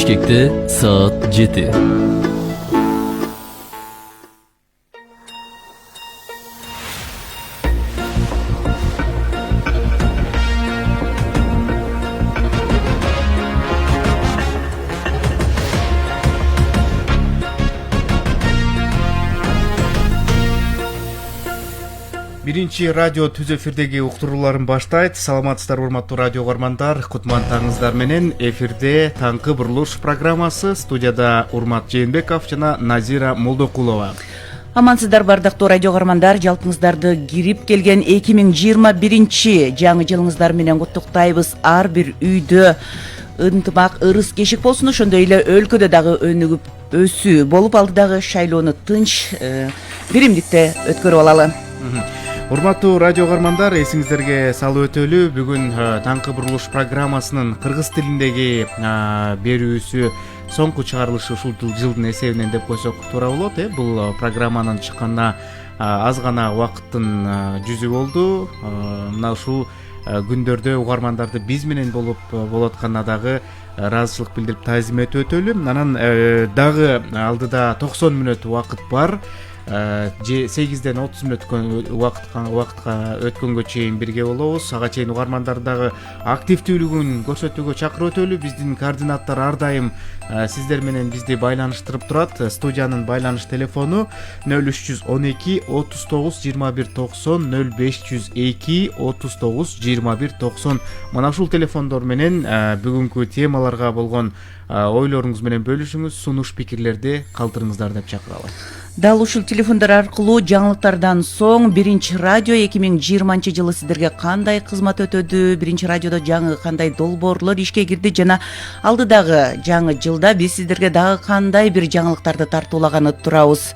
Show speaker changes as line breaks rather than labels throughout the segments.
Бишкекте саат 7.
Биринчи радио түз эфирдеги уктурууларын баштайт. Саламатсыздар урматтуу радио көрмандар. Кутман таңыңыздар менен эфирде таңкы бурулуш программасы. Студияда Урмат Жээнбеков жана Назира Молдокулова.
Амансыздар бардыктуу радио көрмандар, жалпыңыздарды кирип келген 2021 жаңы жылыңыздар менен куттуктайбыз. Ар бир үйдө ынтымак, ырыс кешик болсун, ошондой эле өлкөдө дагы өнүгүп өсүү болуп, алдыдагы шайлоону тынч, биримдикте өткөрүп алалы.
Урматтуу радио көрмандар, эсиңиздерге салып өтөлү, бүгүн таңкы бурулуш программасынын кыргыз тилиндеги берүүсү соңку чыгарылышы ушул жылдын эсебинен деп койсок туура болот. Бул программанын чыкканына аз гана убакыттын жүзү болду. Мына ушул күндөрдө угармандарды биз менен болуп атканына дагы ыраазычылык билдирип таазим этип өтөлү. Анан дагы алдыда 90 мүнөт убакыт бар. 8ден 30 мүнөт убакытка өткөнгө чейин бирге болобуз. Ага чейин угармандарды дагы активдүүлүгүн көрсөтүүгө чакырып өтөлү. Биздин координаттар ар дайым сиздер менен бизди байланыштырып турат. Студиянын байланыш телефону 0312 39 21 90 0502 39 21 90. Мына ушул телефондор менен бүгүнкү темаларга болгон ойлоруңуз менен бөлүшүңүз, сунуш пикирлерди калтырыңыздар деп чакыралы.
Дал ушул телефондар аркылуу жаңылыктардан соң биринчи радио 2020 жылы сиздерге кандай кызмат өтөдү, биринчи радиодо жаңы кандай долбоорлор ишке кирди жана алдыдагы жаңы жылда биз сиздерге дагы кандай бир жаңылыктарды тартуулаганы турабыз.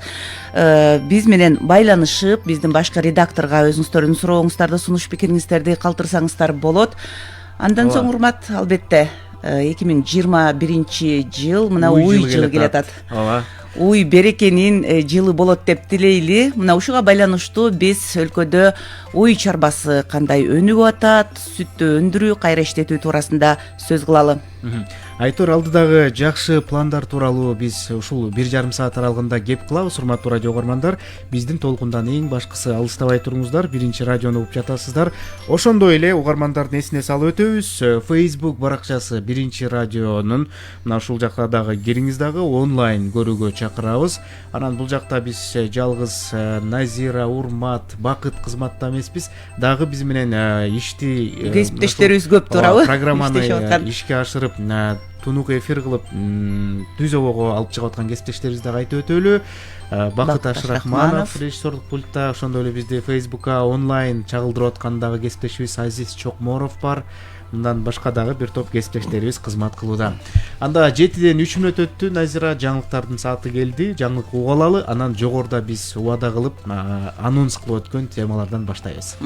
Биз менен байланышып, биздин башкы редакторго өзүңүздөрдүн сурооңуздарды, сунуш пикириңиздерди калтырсаңыздар болот. Андан соң урмат, албетте 2021 жыл мына уй жыл келатат.
Ооба.
Уй берекенин жылы болот деп тилейли. Мына ушуга байланыштуу биз өлкөдө уй чарбасы кандай өнүгүп атат, сүттү өндүрүү, кайра иштетүү туурасында сөз кылалы.
Айтор, алдыдагы жакшы пландар тууралуу биз ушул 1,5 саат аралыгында кеп кылабыз. Урматтуу радио көрмандар, биздин толкундан эң башкысы алыстабай туруңуздар, биринчи радиону угуп жатасыздар. Ошондой эле угармандардын эсине салып өтөбүз. Facebook баракчасы биринчи радионун, мына ушул жакка дагы кириңиз, дагы онлайн көрүүгө чакырабыз. Анан бул жакта биз жалгыз Назира, Урмат, Бакыт кызматта эмеспиз, дагы биз менен ишти
кесиптештерибиз көп туурабы?
Программаны ишке ашырып, тунук эфир кылып түз обого алып чыгып аткан кесиптештерибизди дагы айтып өтөлү. Бакыт Ашрахманов режиссерлук пультта, ошондой эле бизди Facebook'ка онлайн чагылдырып аткан дагы кесиптешибиз Азиз Чокморов бар. Мындан башка дагы бир топ кесиптештерибиз кызмат кылууда. Анда 7ден 3 мүнөт өттү. Назира, жаңылыктардын сааты келди. Жаңылык угуп алалы, анан жогоруда биз убада кылып анонс кылып өткөн темалардан баштайбыз.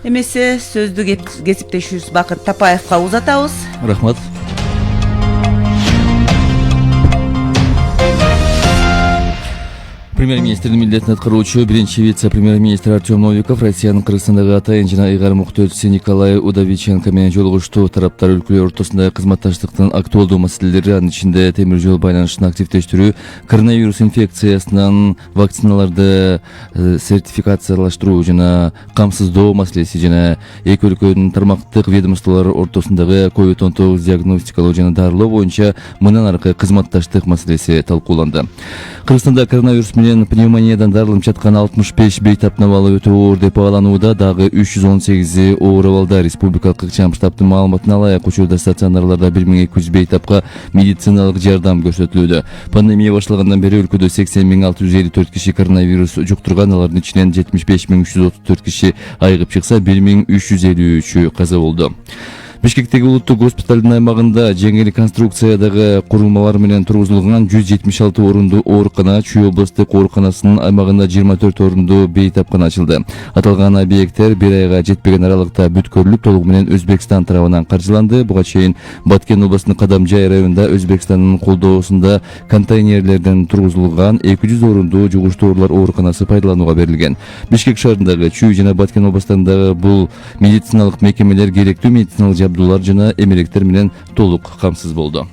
Эмесе сөздү кесиптешибиз Бакыт Тапаевга узатабыз.
Рахмат. Премьер-министрдин милдетин аткаруучу биринчи вице-премьер-министр Артем Новиков Россиянын Кыргызстандагы атайын жана ыйгарым муктөчүсү Николай Удовиченко менен жолугушту. Тараптар өлкөлөр ортосундагы кызматташтыктын актуалдуу маселелери, анын ичинде темир жол байланышын активдештирүү, коронавирус инфекциясынан вакциналарды сертификациялаштыруу жана камсыздоо маселеси жана эки өлкөнүн тармактык ведомстволор ортосундагы COVID-19 диагностикалоо жана дарылоо боюнча мындан аркы кызматташтык маселеси талкууланды. Кыргызстанда коронавирус менен пневмониядан дарыланып жаткан 65 бейтаптын абалы өтө оор деп багаланууда. Дагы 318 оор абалда. Республикалык ыкчам штабтын маалыматына ылайык, учурда стационарларда 1200 бейтапка медициналык жардам көрсөтүлүүдө. Пандемия башталгандан бери өлкөдө 80 654 киши коронавирус жуктурган. Алардын ичинен 75 334 киши айыгып чыкса, 1353 каза болду. Бишкектеги улуттук госпиталдын аймагында жеңил конструкциядагы курулмалар менен тургузулган 176 орундуу оорукана, Чүй облустук ооруканасынын аймагында 24 орундуу бейтапкана ачылды. Аталган объекттер бир айга жетпеген аралыкта бүткөрүлүп, толугу менен Өзбекстан тарабынан каржыланды. Буга чейин Баткен областынын Кадамжай районунда Өзбекстандын колдоосунда контейнерлерден тургузулган 200 орундуу жугуштуу оорулар ооруканасы пайдаланууга берилген. Бишкек шаарындагы Чүй жана Баткен областарындагы бул медициналык мекемелер керектүү медициналык жабдуулар жана эмеректер менен толук камсыз болду.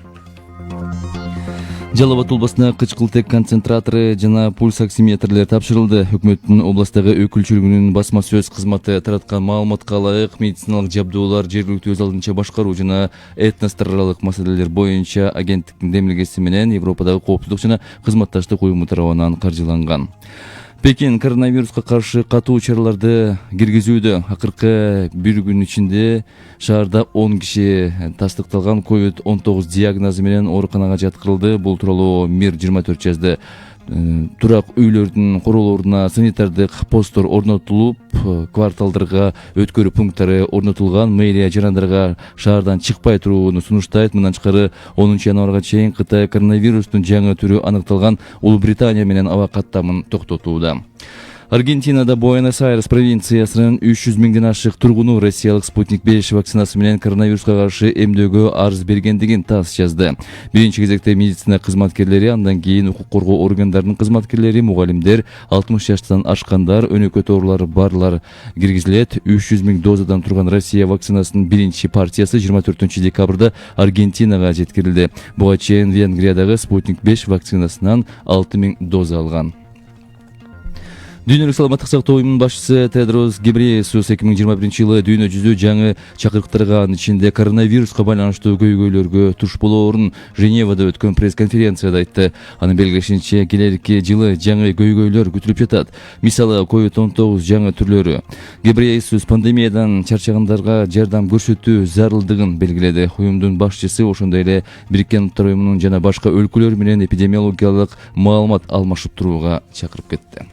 Жалал Абад областына кычкылтек концентраторы жана пульс оксиметрлер тапшырылды. Өкмөттүн областагы өкүлчүлүгүнүн басма сөз кызматы тараткан маалыматка ылайык медициналык жабдуулар жергиликтүү өз алдынча башкаруу жана этностор аралык маселелер боюнча агенттиктин демилгеси менен Европадагы коопсуздук жана кызматташтык уюму тарабынан каржыланган. Пекин коронавируска каршы катуу чараларды киргизүүдө. Акыркы бир күн ичинде шаарда 10 киши тастыкталган COVID-19 диагнозу менен ооруканага жаткырылды. Бул тууралуу Мир 24 жазды. Турак үйлөрдүн королоруна санитардык посттор орнотулуп, кварталдарга өткөрүү пункттары орнотулган. Мэрия жарандарга шаардан чыкпай турууну сунуштайт. Мындан тышкары 10 январга чейин Кытай коронавирустун жаңы түрү аныкталган Улуу Британия менен аба каттамын токтотууда. Аргентинада Буэнос-Айрес провинциясынын 300 миңден ашык тургуну Россиялык Спутник 5 вакцинасы менен коронавируска каршы эмдөөгө арыз бергендигин ТАСС жазды. Биринчи кезекте медицина кызматкерлери, андан кийин укук коргоо органдарынын кызматкерлери, мугалимдер, 60 жаштан ашкандар, өнөкөт оорулары барлар киргизилет. 300 миң дозадан турган Россия вакцинасынын биринчи партиясы 24 декабрда Аргентинага жеткирилди. Буга чейин Венгриядагы Спутник 5 вакцинасынан 6 миң доза алган. Дүйнөлүк саламаттык сактоо уюмунун башчысы Тедрос Гебрейесус 2021 дүйнө жүзү жаңы чакырыктарга, анын ичинде коронавируска байланыштуу көйгөйлөргө туш болоорун Женевада өткөн пресс-конференцияда айтты. Анын белгилешинче, келерки жылы жаңы көйгөйлөр күтүлүп жатат. Мисалы, COVID-19 жаңы түрлөрү. Гебрейесус пандемиядан чарчагандарга жардам көрсөтүү зарылдыгын белгиледи. Уюмдун башчысы ошондой эле Бириккен Улуттар уюмунун жана башка өлкөлөр менен эпидемиологиялык маалымат алмашып турууга чакырып кетти.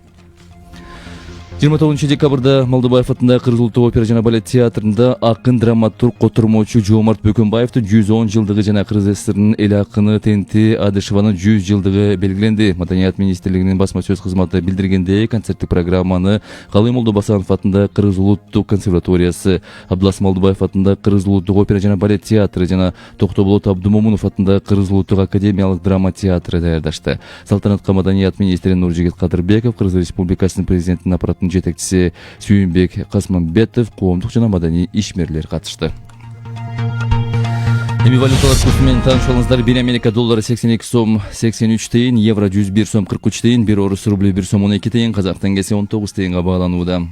29 декабрда Малдыбаев атындагы Кыргыз улуттук опера жана балет театрында акын, драматург, котормочу Жоомарт Бөкөнбаевдин 110 жылдыгы жана Кыргыз ССРнын эл акыны Тенти Адышеванын 100 жылдыгы белгиленди. Маданият министрлигинин басма сөз кызматы билдиргендей, концерттик программаны Калый Молдобасанов атындагы Кыргыз улуттук консерваториясы, Абдулас Малдыбаев атындагы Кыргыз улуттук опера жана балет театры жана Токтоболот Абдумомунов атындагы Кыргыз улуттук академиялык драма театры даярдашты. Салтанатка Маданият министри Нуржигит Кадырбеков, Кыргыз Республикасынын президентинин аппаратынын жетекчиси Сүйүнбек Касманбетов, коомдук жана маданий ишмерлер катышты. Эми валюталар курсу менен таанышып, бир Америка доллары 82 сом 83 тыйын, евро 101 сом 43 тыйын, бир орус рубли 1 сом 12 тыйын, казак теңгеси 19 тыйынга бааланууда.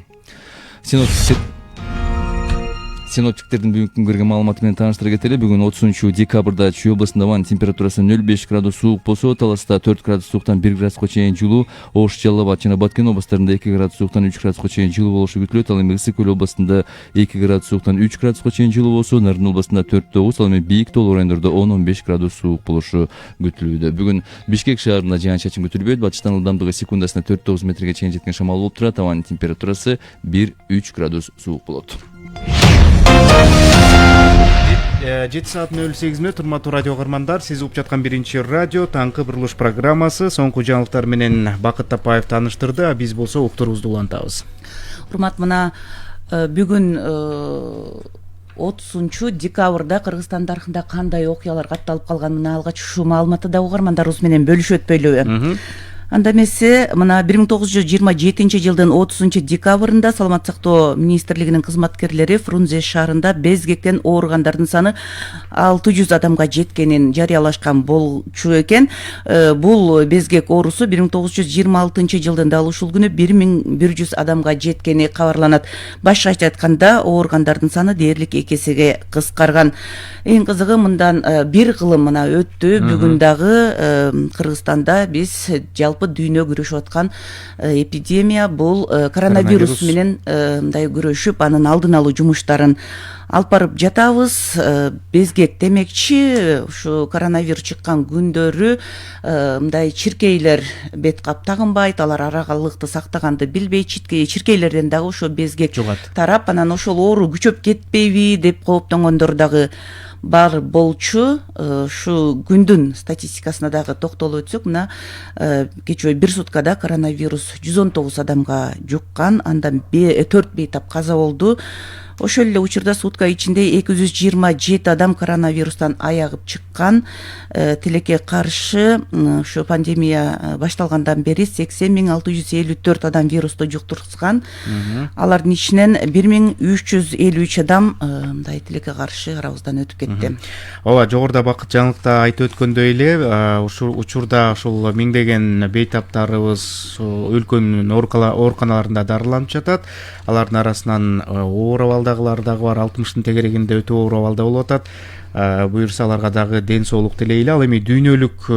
Синоптиктердин бүгүнкү күнгө маалыматы менен тааныштыра кетели. Бүгүн 30 декабрда Чүй областында абанын температурасы 0,5 градус суук болсо, Таласта 4 градус сууктан 1 градуска чейин жылуу, Ош, Жалал Абад жана Баткен областарында 2 градус сууктан 3 градуска чейин жылуу болушу күтүлөт. Ал эми Ысык көл областында 2 градус сууктан 3 градуска чейин жылуу болсо, Нарын областында 4-9, ал эми бийик тоолуу райондордо 10-15 градус суук болушу күтүлүүдө. Бүгүн Бишкек шаарында жаан-чачын күтүлбөйт. Батыштан ылдамдыгы секундасына 4-9 метрге чейин жеткен шамал болуп турат. Абанын температурасы 1-3 градус суук болот.
7 саат 08 мүнөт. Урматтуу радио каармандар, сиз угуп жаткан биринчи радио таңкы бурулуш программасы. Соңку жаңылыктар менен Бакыт Тапаев тааныштырды, а биз болсо уктурубузду улантабыз.
Урмат, мына бүгүн 30 декабрда Кыргызстан тарыхында кандай окуялар катталып калган, мына алгач ушул маалыматты да угармандарыбыз менен бөлүшүп өтпөйлүбү? Анда эмесе, мына 1927 жылдын 30 декабрында Саламаттык сактоо министрлигинин кызматкерлери Фрунзе шаарында безгектен ооругандардын саны 600 адамга жеткенин жарыялашкан болчу экен. Бул безгек оорусу 1926 жылдын дал ушул күнү 1100 адамга жеткени кабарланат. Башкача айтканда, ооругандардын саны дээрлик 2 эсеге кыскарган. Эң кызыгы, мындан бир кылым мына өттү. Бүгүн дагы Кыргызстанда биз жалпы дүйнө күрөшүп аткан эпидемия, бул коронавирус менен мындай күрөшүп, анын алдын алуу жумуштарын алып барып жатабыз. Безгек демекчи, ушу коронавирус чыккан күндөрү мындай чиркейлер бет кап тагынбайт, алар аралыкты сактаганды билбейт, чиркейлерден дагы ошо безгек тарап, анан ошол оору күчөп кетпейби деп кооптонгондор дагы бар болчу. Ушу күндүн статистикасына дагы токтолуп өтсөк, мына кечээ бир суткада коронавирус 119 адамга жуккан, андан 4 бейтап каза болду. Ошол эле учурда сутка ичинде 227 адам коронавирустан айыгып чыккан. Тилекке каршы ушу пандемия башталгандан бери 80.654 адам вирусту жуктурган. Алардын ичинен 1353 адам мындай тилекке каршы арабыздан өтүп кетти.
Ооба, жогоруда Бакыт жаңылыкта айтып өткөндөй эле, ушул учурда ушул миңдеген бейтаптарыбыз өлкөнүн ооруканаларында дарыланып жатат. Алардын арасынан оор абалдагылар дагы бар, 60-тын тегерегинде өтө оор абалда болуп атат. Буюрса аларга дагы ден соолук тилейли. Ал эми дүйнөлүк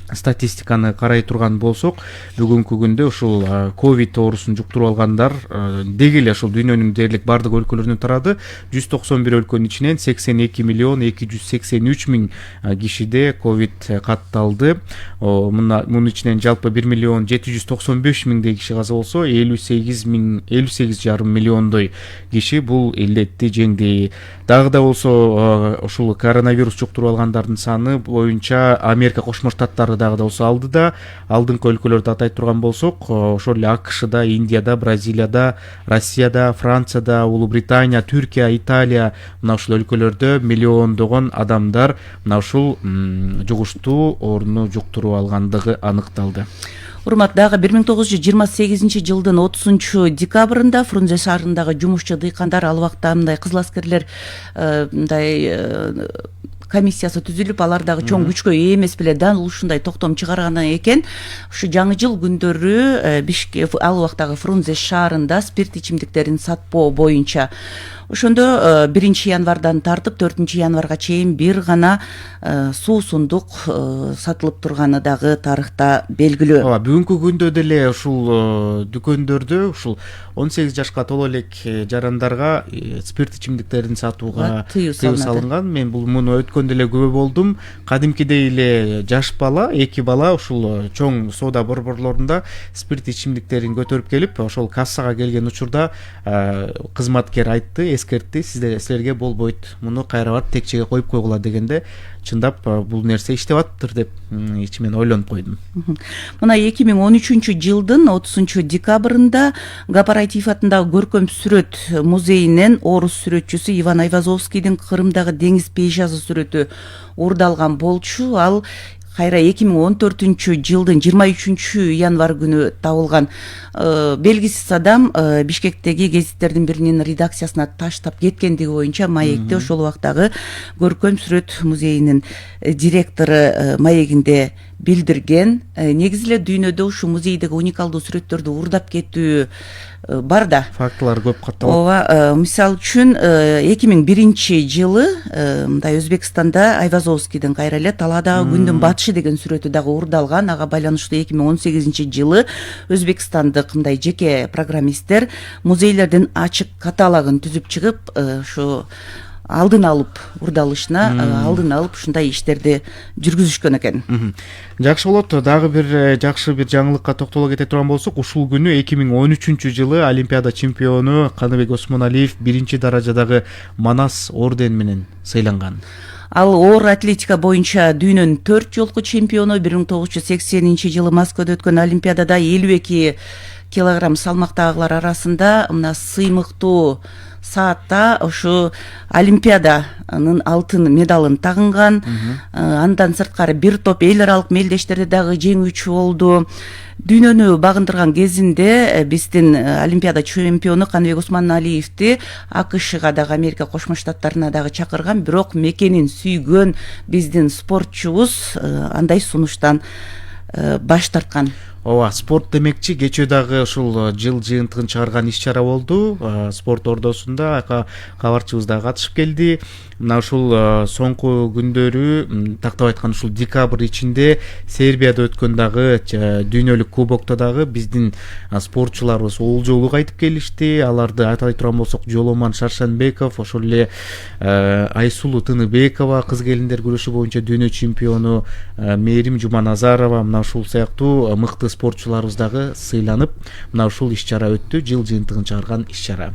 статистиканы карай турган болсок, бүгүнкү күндө ушул ковид оорусун жуктуруп алгандар деги эле ушул дүйнөнүн дээрлик бардык өлкөлөрүнө тарады. 191 өлкөнүн ичинен 82.283.000 кишиде ковид катталды. Мунун ичинен жалпы 1.795.000 киши каза болсо, 58,5 миллиондой киши бул илдетти жеңди. Дагы да болсо ушул коронавирус жуктуруп алгандардын саны боюнча Америка Кошмо Штаттары дагы да болсо алдыда. Алдыңкы өлкөлөрдү атай турган болсок, ошол эле АКШда, Индияда, Бразилияда, Россияда, Францияда, Улуу Британия, Түркия, Италия мына ушул өлкөлөрдө миллиондогон адамдар мына ушул жугуштуу ооруну жуктуруп алгандыгы аныкталды.
Урмат, дагы 1928 жылдын 30 декабрында Фрунзе шаарындагы жумушчу дыйкандар ал убакта мындай кызыл аскерлер комиссиясы түзүлүп, алар дагы чоң күчкө ээ эмес беле дал ушундай токтом чыгарган экен. Ушу жаңы жыл күндөрү Бишкек ал убактагы Фрунзе шаарында спирт ичимдиктерин сатпоо боюнча ошондо 1 январдан тартып 4 январга чейин бир гана суусундук сатылып турганы дагы тарыхта белгилүү.
Ооба, бүгүнкү күндө деле ушул дүкөндөрдө ушул 18 жашка толо элек жарандарга спирт ичимдиктерин сатууга тыюу салынган. Мен муну өткөндө эле күбө болдум. Кадимкидей эле жаш бала, 2 бала ушул чоң соода борборлорунда спирт ичимдиктерин көтөрүп келип, ошол кассага келген учурда кызматкер айтты, эскертти, силерге болбойт, муну кайра барып текчеге коюп койгула дегенде, чындап бул нерсе иштеп атыптыр деп ичимен ойлонуп койдум.
Мына 2013 жылдын 30 декабрында Гапарайтиев атындагы көркөм сүрөт музейинен орус сүрөтчүсү Иван Айвазовскийдин Кырымдагы деңиз пейзажы сүрөтү урдалган болчу. Ал кайра 2014 жылдын 23 январ күнү табылган. Белгисиз адам Бишкектеги гезиттердин биринин редакциясына таштап кеткендиги боюнча маекти ошол убактагы көркөм сүрөт музейинин директору маегинде билдирген. Негизи эле дүйнөдө ушу музейдеги уникалдуу сүрөттөрдү урдап кетүү бар да.
Фактылар көп катталат.
Ооба, мисалы үчүн 2001 жылы мындай Өзбекстанда Айвазовскийдин кайра эле Таладагы күндүн батышы деген сүрөтү дагы урдалган. Ага байланыштуу 2018 жылы Өзбекстандык мындай жеке программисттер музейлердин ачык каталогун түзүп чыгып, ушу алдын алып урдалышына алдын алып ушундай иштерди жүргүзүшкөн экен.
Жакшы болот. Дагы бир жакшы бир жаңылыкка токтоло кете турган болсок, ушул күнү 2013 жылы Олимпиада чемпиону Каныбек Осмоналиев 1-даражадагы Манас ордени менен сыйланган.
Ал оор атлетика боюнча дүйнөнүн 4 жолку чемпиону. 1980 жылы Москвада өткөн Олимпиадада 52 килограмм салмактагылар арасында мына сыймыктуу саатта ушу Олимпиаданын алтын медалын тагынган. Андан сырткары бир топ эл аралык мелдештерде дагы жеңүүчү болду. Дүйнөнү багындырган кезинде биздин Олимпиада чемпиону Каныбек Осмоналиевди АКШга дагы Америка Кошмо Штаттарына дагы чакырган, бирок мекенин сүйгөн биздин спортчубуз андай сунуштан баш тарткан.
Ооба, спорт демекчи кечээ дагы ушул жыл жыйынтыгын чыгарган иш-чара болду. Спорт ордосунда кабарчыбыз дагы катышып келди. Мына ушул соңку күндөрү, тактап айтканда ушул декабрь ичинде Сербияда өткөн дагы дүйнөлүк кубокто дагы биздин спортчуларыбыз олжолуу кайтып келишти. Аларды атай турган болсок, Жоломан Шаршанбеков, ошол эле Айсулуу Тыныбекова кыз келиндер күрөшү боюнча дүйнө чемпиону Мээрим Жуманазарова, мына ушул сыяктуу мыкты спортчуларыбыз дагы сыйланып, мына ушул иш-чара өттү, жыл жыйынтыгын чыгарган иш-чара.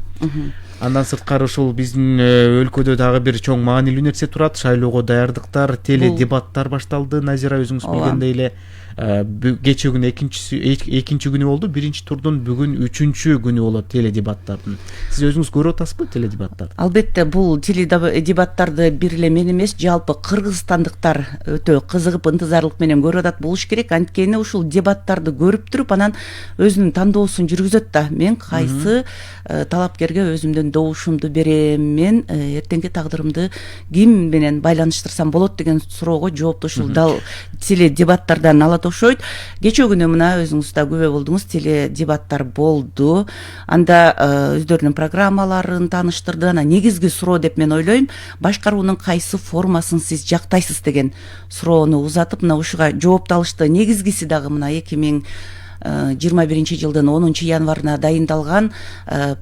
Андан сырткары ушул биздин өлкөдө дагы бир чоң маанилүү нерсе турат. Шайлоого даярдыктар, теледебаттар башталды. Назира өзүңүз билгендей эле кечээ күнү экинчи күнү болду, биринчи турдун бүгүн үчүнчү күнү болот теледебаттардын. Сиз өзүңүз көрүп атасызбы теледебаттарды?
Албетте, бул теледебаттарды бир эле мен эмес, жалпы кыргызстандыктар өтө кызыгып, ынтызарлык менен көрүп атат болуш керек. Анткени ушул дебаттарды көрүп туруп, анан өзүнүн тандоосун жүргүзөт да. Мен кайсы талапкерге өзүмдүн добушумду берем, мен эртеңки тагдырымды ким менен байланыштырсам болот деген суроого жоопту ушул дал теледебаттардан алат окшойт. Кечээ күнү мына өзүңүз да күбө болдуңуз, теледебаттар болду. Анда өздөрүнүн программаларын тааныштырды. Анан негизги суроо деп мен ойлойм, башкаруунун кайсы формасын сиз жактайсыз деген суроону узатып, мына ушуга жоопту алышты. Негизгиси дагы мына 2021 жылдын 10 январына дайындалган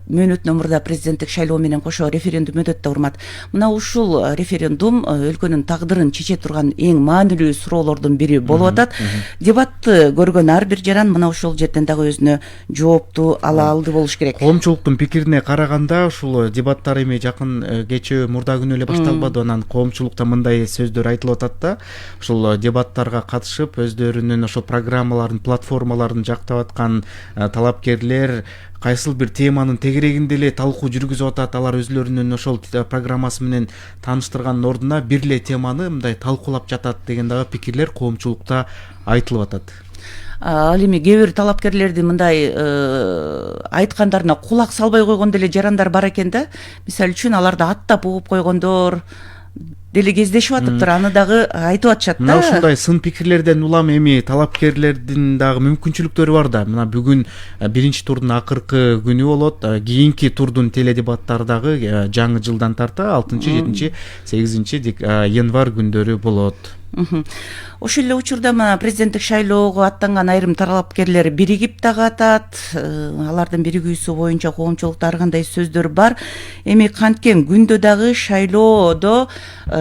мөөнөтүнөн мурда президенттик шайлоо менен кошо референдум өтөт да, урмат. Мына ушул референдум өлкөнүн тагдырын чече турган эң маанилүү суроолордун бири болуп атат. Дебатты көргөн ар бир жаран мына ушул жерден дагы өзүнө жоопту ала алды болуш керек.
Коомчулуктун пикирине караганда ушул дебаттар эми жакын кечээ мурда күнү эле башталбады. Анан коомчулукта мындай сөздөр айтылып атат да, ушул дебаттарга катышып өздөрүнүн ошол программаларын, платформаларын жактап аткан талапкерлер кайсыл бир теманын тегерегинде эле талкуу жүргүзүп атат. Алар өзлөрүнүн ошол программасы менен тааныштырганын ордуна бир эле теманы мындай талкуулап жатат деген дагы пикирлер коомчулукта айтылып атат.
Ал эми кээ бир талапкерлердин мындай айткандарына кулак салбай койгон деле жарандар бар экен да. Мисалы үчүн аларды аттап угуп койгондор деле кездешип атыптыр, аны дагы айтып атышат да.
Мына ушундай сын пикирлерден улам эми талапкерлердин дагы мүмкүнчүлүктөрү бар да. Мына бүгүн биринчи турдун акыркы күнү болот. Кийинки турдун теледебаттары дагы жаңы жылдан тарта 6-7, 8 январь күндөрү болот.
Ошол эле учурда мына президенттик шайлоого аттанган айрым талапкерлер биригип дагы атат. Алардын биригүүсү боюнча коомчулукта ар кандай сөздөр бар. Эми канткен күндө дагы шайлоодо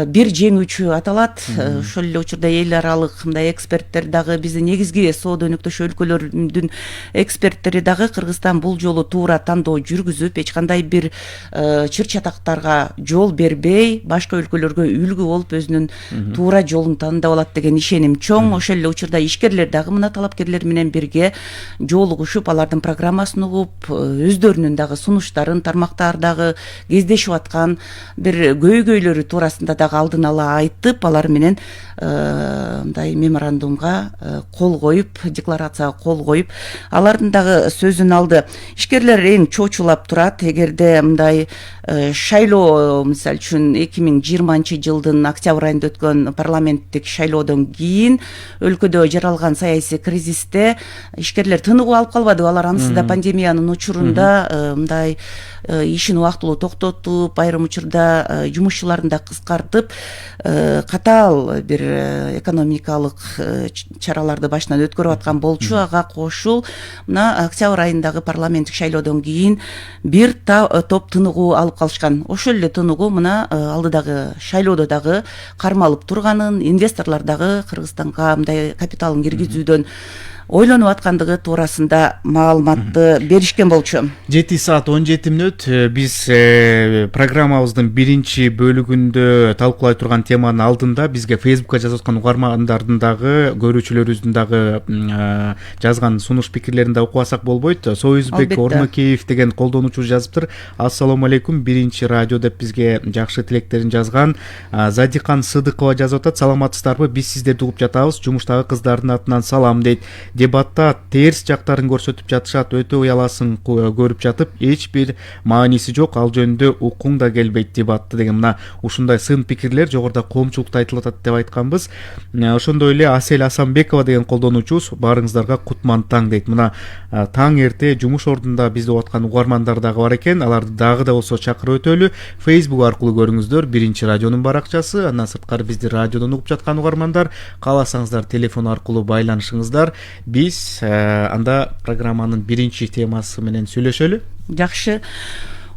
бир жеңүүчү аталат. Ошол эле учурда эл аралык мындай эксперттер дагы, биздин негизги соода өнөктөш өлкөлөрүнүн эксперттери дагы Кыргызстан бул жолу туура тандоо жүргүзүп, эч кандай бир чыр чатактарга жол бербей, башка өлкөлөргө үлгү болуп өзүнүн туура жолун тандап алат деген ишеним чоң. Ошол эле учурда ишкерлер дагы мына талапкерлер менен бирге жолугушуп, алардын программасын угуп, өздөрүнүн дагы сунуштарын, тармактардагы кездешип аткан бир көйгөйлөрү туурасында дагы алдын ала айтып, алар менен мындай меморандумга кол коюп, декларацияга кол коюп, алардын дагы сөзүн алды. Ишкерлер эң чочулап турат. Эгерде мындай шайлоо, мисалы үчүн 2020 жылдын октябрь айында өткөн парламенттик шайлоодон кийин өлкөдө жаралган саясий кризисте ишкерлер тыныгуу алып калбады. Алар анысы да пандемиянын учурунда мындай ишин убактылуу токтотуп, айрым учурда жумушчуларын да кыскартып, катаал бир экономикалык чараларды башынан өткөрүп аткан болчу. Ага кошул мына октябрь айындагы парламенттик шайлоодон кийин бир топ тыныгуу алып калышкан. Ошол эле тыныгуу мына алдыдагы шайлоодо дагы кармалып турганын, инвесторлор дагы Кыргызстанга мындай капиталын киргизүүдөн ойлонуп аткандыгы туурасында маалыматты беришкен болчу. 7:17 биз программабыздын биринчи бөлүгүндө талкуулай турган теманын алдында бизге Facebookка жазып аткан угармандардын дагы, көрүүчүлөрүбүздүн дагы жазган сунуш пикирлерин да окубасак болбойт. Союзбек Ормакеев деген колдонуучубуз жазыптыр. Ассаламу алейкум, биринчи радио деп бизге жакшы тилектерин жазган. Задикан Сыдыкова жазып атат. Саламатсыздарбы? Биз сиздерди угуп жатабыз. Жумуштагы кыздардын атынан салам дейт. Дебатта терс жактарын көрсөтүп жатышат. Өтө уяласын көрүп жатып, эч бир мааниси жок. Ал жөнүндө укуң да келбейт дебатты деген мына ушундай сын пикирлер жогоруда коомчулукта айтылып атат деп айтканбыз. Ошондой эле Асель Асанбекова деген колдонуучубуз баарыңыздарга кутман таң дейт. Мына таң эрте жумуш ордунда бизди угуп аткан угармандар дагы бар экен. Аларды дагы да болсо чакырып өтөлү. Facebook аркылуу көрүңүздөр. Биринчи радионун баракчасы. Андан сырткары бизди радиодон угуп жаткан угармандар, кааласаңыздар телефон аркылуу байланышыңыздар. Биз анда программанын биринчи темасы менен сүйлөшөлү. Жакшы.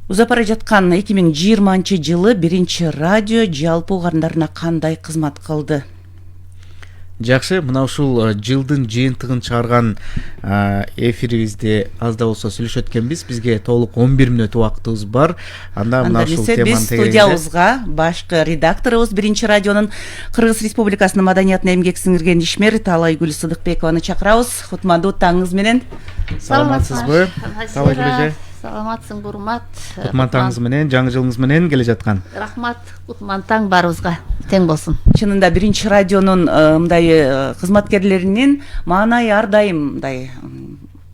Узап бара жаткан 2020 жылы биринчи радио жалпы угармандарына кандай кызмат кылды?
Жакшы, мына ушул жылдын жыйынтыгын чыгарган эфирибизди аз да болсо сүйлөшөт экенбиз. Бизге толук 11 мүнөт убактыбыз бар. Анда мына ушул теманын
биз студиябызга башкы редакторубуз Биринчи радионун Кыргыз Республикасынын маданиятына эмгек сиңирген ишмер Таалайгүл Сыдыкбекованы чакырабыз. Кутмандуу таңыңыз менен.
Саламатсызбы? Таалайгүл эже.
Саламатсың, урмат.
Кутман таңыңыз менен, жаңы жылыңыз менен келе жаткан.
Рахмат, кутман таң барыбызга тең болсун.
Чынында Биринчи радионун мындай кызматкерлеринин маанайы ар дайым мындай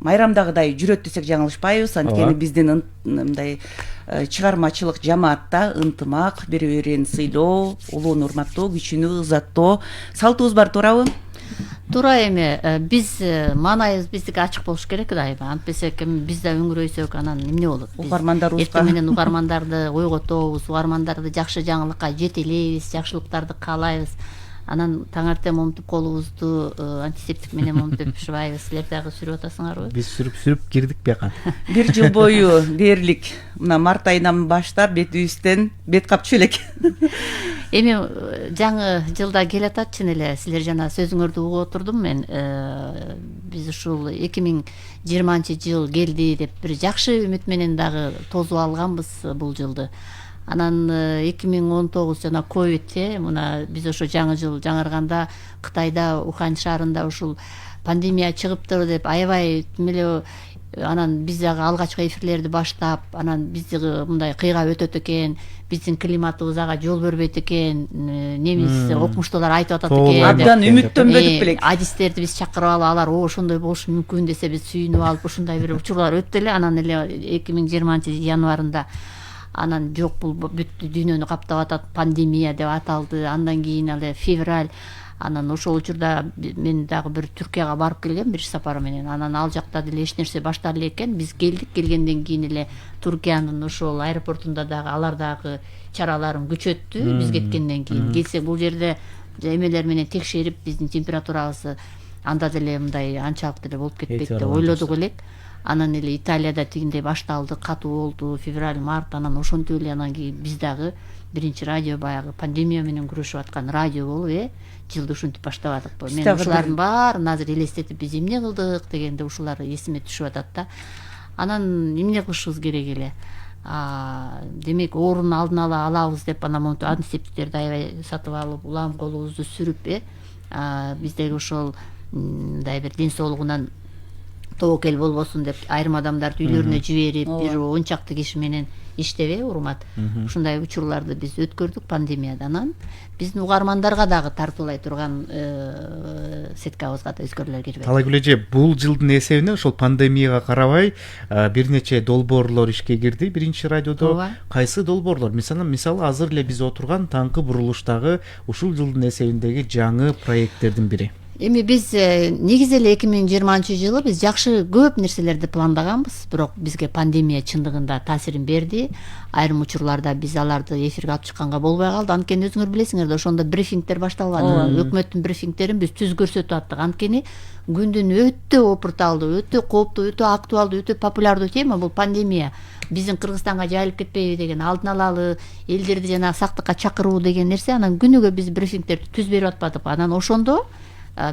майрамдагыдай жүрөт десек жаңылышпайбыз. Анткени биздин мындай чыгармачылык жамаатта ынтымак, бири-бирин сыйлоо, улууну урматтоо, кичүүнү ызаттоо салтыбыз бар, туурабы?
Туура эми биз маанайыбыз биздики ачык болуш керек дайыма. Антпесек биз да өңүрөйсөк анан эмне болот?
Угармандарыбызга
эртең менен угармандарды ойготобуз, угармандарды жакшы жаңылыкка жетелейбиз, жакшылыктарды каалайбыз. Анан таңертең момтуп колубузду антисептик менен момтуп шыбайбыз. Силер дагы сүрүп атасыңарбы?
Биз сүрүп кирдик бияка.
Бир жыл бою дээрлик мына март айынан баштап бетибизден бет капчу элек.
Эми жаңы жылда келатат, чын эле силер жана сөзүңөрдү угуп отурдум мен. Биз ушул 2020 жыл келди деп бир жакшы үмүт менен дагы тосуп алганбыз бул жылды. Анан 2019 жана ковид мына биз ошо жаңы жыл жаңырганда Кытайда Ухань шаарында ушул пандемия чыгыптыр деп аябай эле анан биз дагы алгачкы эфирлерди баштап, анан бизди мындай кыйга өтөт экен, биздин климатыбыз ага жол бербейт экен, немиз окумуштуулар айтып атат экен.
Абдан үмүттөнбөдүк белек.
Адистерди биз чакырып алып, алар ошондой болушу мүмкүн десе биз сүйүнүп алып ушундай бир учурлар өттү эле. Анан эле 2020 январында анан жок бул бүт дүйнөнү каптап атат, пандемия деп аталды. Андан кийин эле февраль, анан ошол учурда мен дагы бир Түркияга барып келгем бир сапар менен. Анан ал жакта деле эч нерсе башталып эле экен. Биз келдик, келгенден кийин эле Түркиянын ошол аэропортунда дагы алар дагы чараларын күчөттү. Биз кеткенден кийин келсек бул жерде эмелер менен текшерип биздин температурабызды анда деле мындай анчалык деле болуп кетпейт деп ойлодук элек. Анан эле Италияда тигиндей башталды, катуу болду, февраль, март, анан ошентип эле анан кийин биз дагы Биринчи радио баягы пандемия менен күрөшүп аткан радио болуп, жылды ушинтип баштабадыкпы. Мен ушулардын баарын азыр элестетип биз эмне кылдык дегенде ушулар эсиме түшүп атат да. Анан эмне кылышыбыз керек эле? Демек оорунун алдын ала алабыз деп анан монтип антисептиктерди аябай сатып алып, улам колубузду сүрүп, биздеги ошол мындай бир ден соолугунан тобокел болбосун деп айрым адамдарды үйлөрүнө жиберип, бир 10 чакты киши менен иштебей, урмат. Ушундай учурларды биз өткөрдүк пандемияда. Анан биздин угармандарга дагы тартуулай турган сеткабызга да өзгөрүүлөр кирбейт.
Таалайгүл эже, бул жылдын эсебине ошол пандемияга карабай бир нече долбоорлор ишке кирди Биринчи радиодо. Кайсы долбоорлор? Мисалы азыр эле биз отурган таңкы бурулуштагы ушул жылдын эсебиндеги жаңы проекттердин бири.
Эми биз негизи эле 2020 жылы биз жакшы көп нерселерди пландаганбыз, бирок бизге пандемия чындыгында таасирин берди. Айрым учурларда биз аларды эфирге алып чыкканга болбой калды. Анткени өзүңөр билесиңер да, ошондо брифингдер башталган. Өкмөттүн брифингдерин биз түз көрсөтүп аттык. Анткени күндүн өтө опурталдуу, өтө кооптуу, өтө актуалдуу, өтө популярдуу тема бул пандемия. Биздин Кыргызстанга жайылып кетпейби деген, алдын алалы элдерди жана сактыкка чакыруу деген нерсе. Анан күнүгө биз брифингдерди түз берип атпадык. Анан ошондо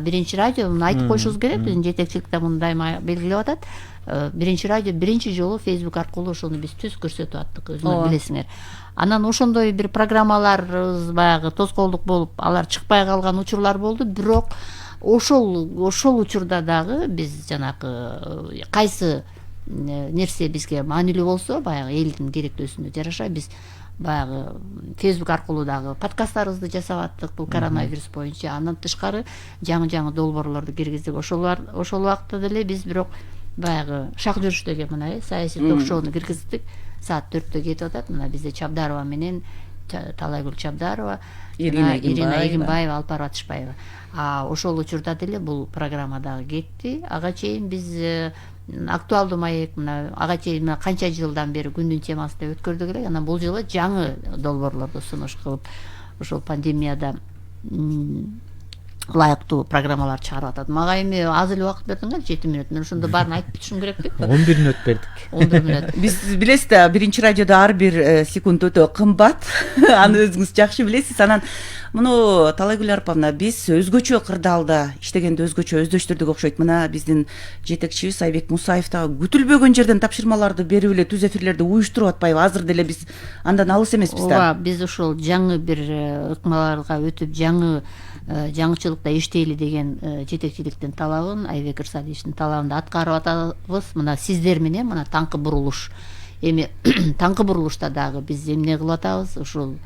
Биринчи радио муну айтып коюшубуз керек, биздин жетекчиликте муну дайыма белгилеп атат. Биринчи радио биринчи жолу Facebook аркылуу ошону биз түз көрсөтүп аттык, өзүңөр билесиңер. Анан ошондой бир программаларыбыз баягы тоскоолдук болуп, алар чыкпай калган учурлар болду, бирок ошол учурда дагы биз жанагы кайсы нерсе бизге маанилүү болсо, баягы элдин керектөөсүнө жараша биз баягы Facebook аркылуу дагы подкасттарыбызды жасап аттык бул коронавирус боюнча. Андан тышкары жаңы долбоорлорду киргиздик. Ошол убакытта деле биз бирок баягы шак жүрүш деген мына саясий ток-шоуну киргиздик. Саат 4-тө кетип атат. Мына бизде Чабдарова менен Таалайгүл Чабдарова, Ирина Эгенбаева, Алпар Атышбаева. Ошол учурда деле бул программа дагы кетти. Ага чейин биз актуалдуу маек мына ага чейин канча жылдан бери күндүн темасы деп өткөрдүк элек. Анан бул жылы жаңы долбоорлорду сунуш кылып ошол пандемияда ылайыктуу программалар чыгарып атат. Мага эми аз эле убакыт бердиңер, 7 мүнөт. Мен ошондо баарын айтып бүтүшүм керекпи?
11 мүнөт бердик.
11 мүнөт.
Биз билесиз да, биринчи радиодо ар бир секунд өтө кымбат. Аны өзүңүз жакшы билесиз. Анан муну Талайгүл Арыповна, биз өзгөчө кырдаалда иштегенде өзгөчө өздөштүрдүк окшойт. Мына биздин жетекчибиз Айбек Мусаев да күтүлбөгөн жерден тапшырмаларды берип эле түз эфирлерди уюштуруп атпайбы? Азыр деле биз андан алыс эмеспиз да.
Ооба, биз ушул жаңы бир ыкмаларга өтүп, жаңычылыкта иштейли деген жетекчиликтин талабын, Айбек Ырсалиевичтин талабын аткарып атабыз. Мына сиздер менен мына таңкы бурулуш. Эми таңкы бурулушта дагы биз эмне кылып атабыз? Ушул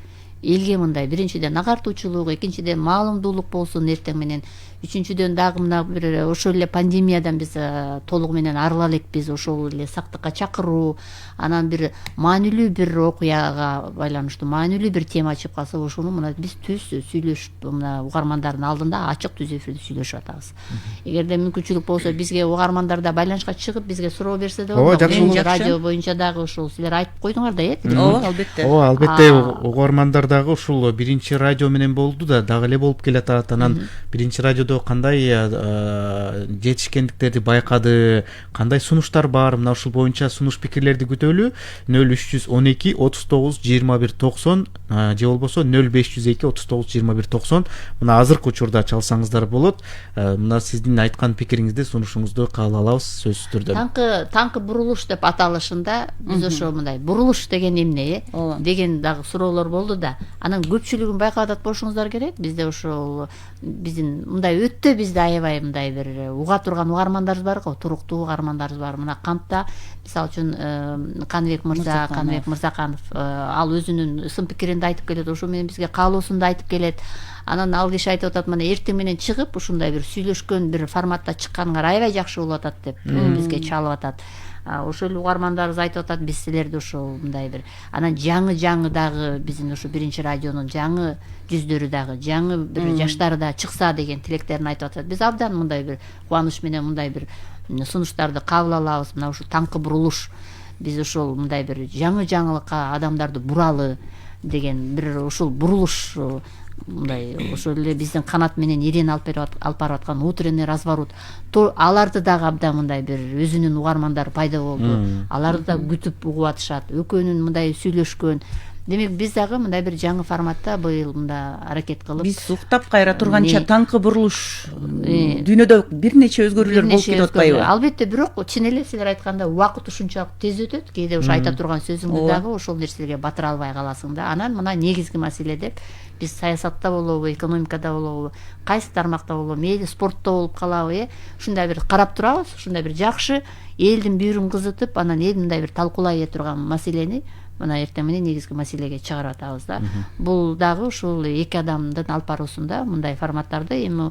элге мындай биринчиден агартуучулук, экинчиден маалымдуулук болсун эртең менен, үчүнчүдөн дагы мына бир ошол эле пандемиядан биз толугу менен арыла элекпиз, ошол эле сактыкка чакыруу, анан бир маанилүү бир окуяга байланыштуу маанилүү бир тема чыгып калса, ошону мына биз түз сүйлөшүп, мына угармандардын алдында ачык түз эфирде сүйлөшүп атабыз. Эгерде мүмкүнчүлүк болсо, бизге угармандар да байланышка чыгып, бизге суроо берсе да болот. Радио боюнча дагы ушул силер айтып койдуңар да,
Ооба, албетте.
Ооба, албетте угармандар дагы ушул биринчи радио менен болду да, дагы эле болуп келатат. Анан биринчи радиодо кандай жетишкендиктерди байкады, кандай сунуштар бар, мына ушул боюнча сунуш пикирлерди күтөлү. 0312 39 21 90 же болбосо 0502 39 21 90. Мына азыркы учурда чалсаңыздар болот. Мына сиздин айткан пикириңизди, сунушуңузду кабыл алабыз сөзсүз түрдө.
Таңкы бурулуш деп аталышында биз ошо мындай бурулуш деген эмне деген дагы суроолор болду да. Анан көпчүлүгүн байкап атат болушуңуздар керек. Бизде ошол биздин мындай өтө бизде аябай мындай бир уга турган угармандарыбыз бар го, туруктуу угармандарыбыз бар. Мына кантта мисалы үчүн Каныбек Мырзаканов ал өзүнүн сын пикирин айтып келет, ошо менен бизге каалоосун да айтып келет. Анан ал киши айтып атат, мына эртең менен чыгып ушундай бир сүйлөшкөн бир форматта чыкканыңар аябай жакшы болуп атат деп бизге чалып атат. Ошол угармандарыбыз айтып атат, биз силерди ошол мындай бир анан жаңы дагы биздин ошо биринчи радионун жаңы жүздөрү дагы, жаңы бир жаштары да чыкса деген тилектерин айтып атат. Биз абдан мындай бир кубаныч менен мындай бир сунуштарды кабыл алабыз. Мына ушул таңкы бурулуш, биз ошол мындай бир жаңылыкка адамдарды буралы деген бир ушул бурулуш мындай ошол эле биздин канат менен Ирина алып барып аткан утренний разворот, аларды дагы абдан мындай бир өзүнүн угармандары пайда болду. Аларды да күтүп угуп атышат. Экөөнүн мындай сүйлөшкөн. Демек биз дагы мындай бир жаңы форматта быйыл мында аракет кылып,
биз уктап кайра турганча таңкы бурулуш дүйнөдө бир нече өзгөрүүлөр болуп кетип атпайбы?
Албетте, бирок чын эле силер айтканда убакыт ушунчалык тез өтөт. Кээде ушу айта турган сөзүңдү дагы ошол нерселерге батыра албай каласың да. Анан мына негизги маселе деп биз саясатта болобу, экономикада болобу, кайсы тармакта болобу, мейли спортто болуп калабы, ушундай бир карап турабыз, ушундай бир жакшы элдин бүйүрүн кызытып, анан эл мындай бир талкуулай турган маселени мына эртең менен негизги маселеге чыгарып атабыз да. Бул дагы ушул эки адамдын алып баруусунда мындай форматтарды эми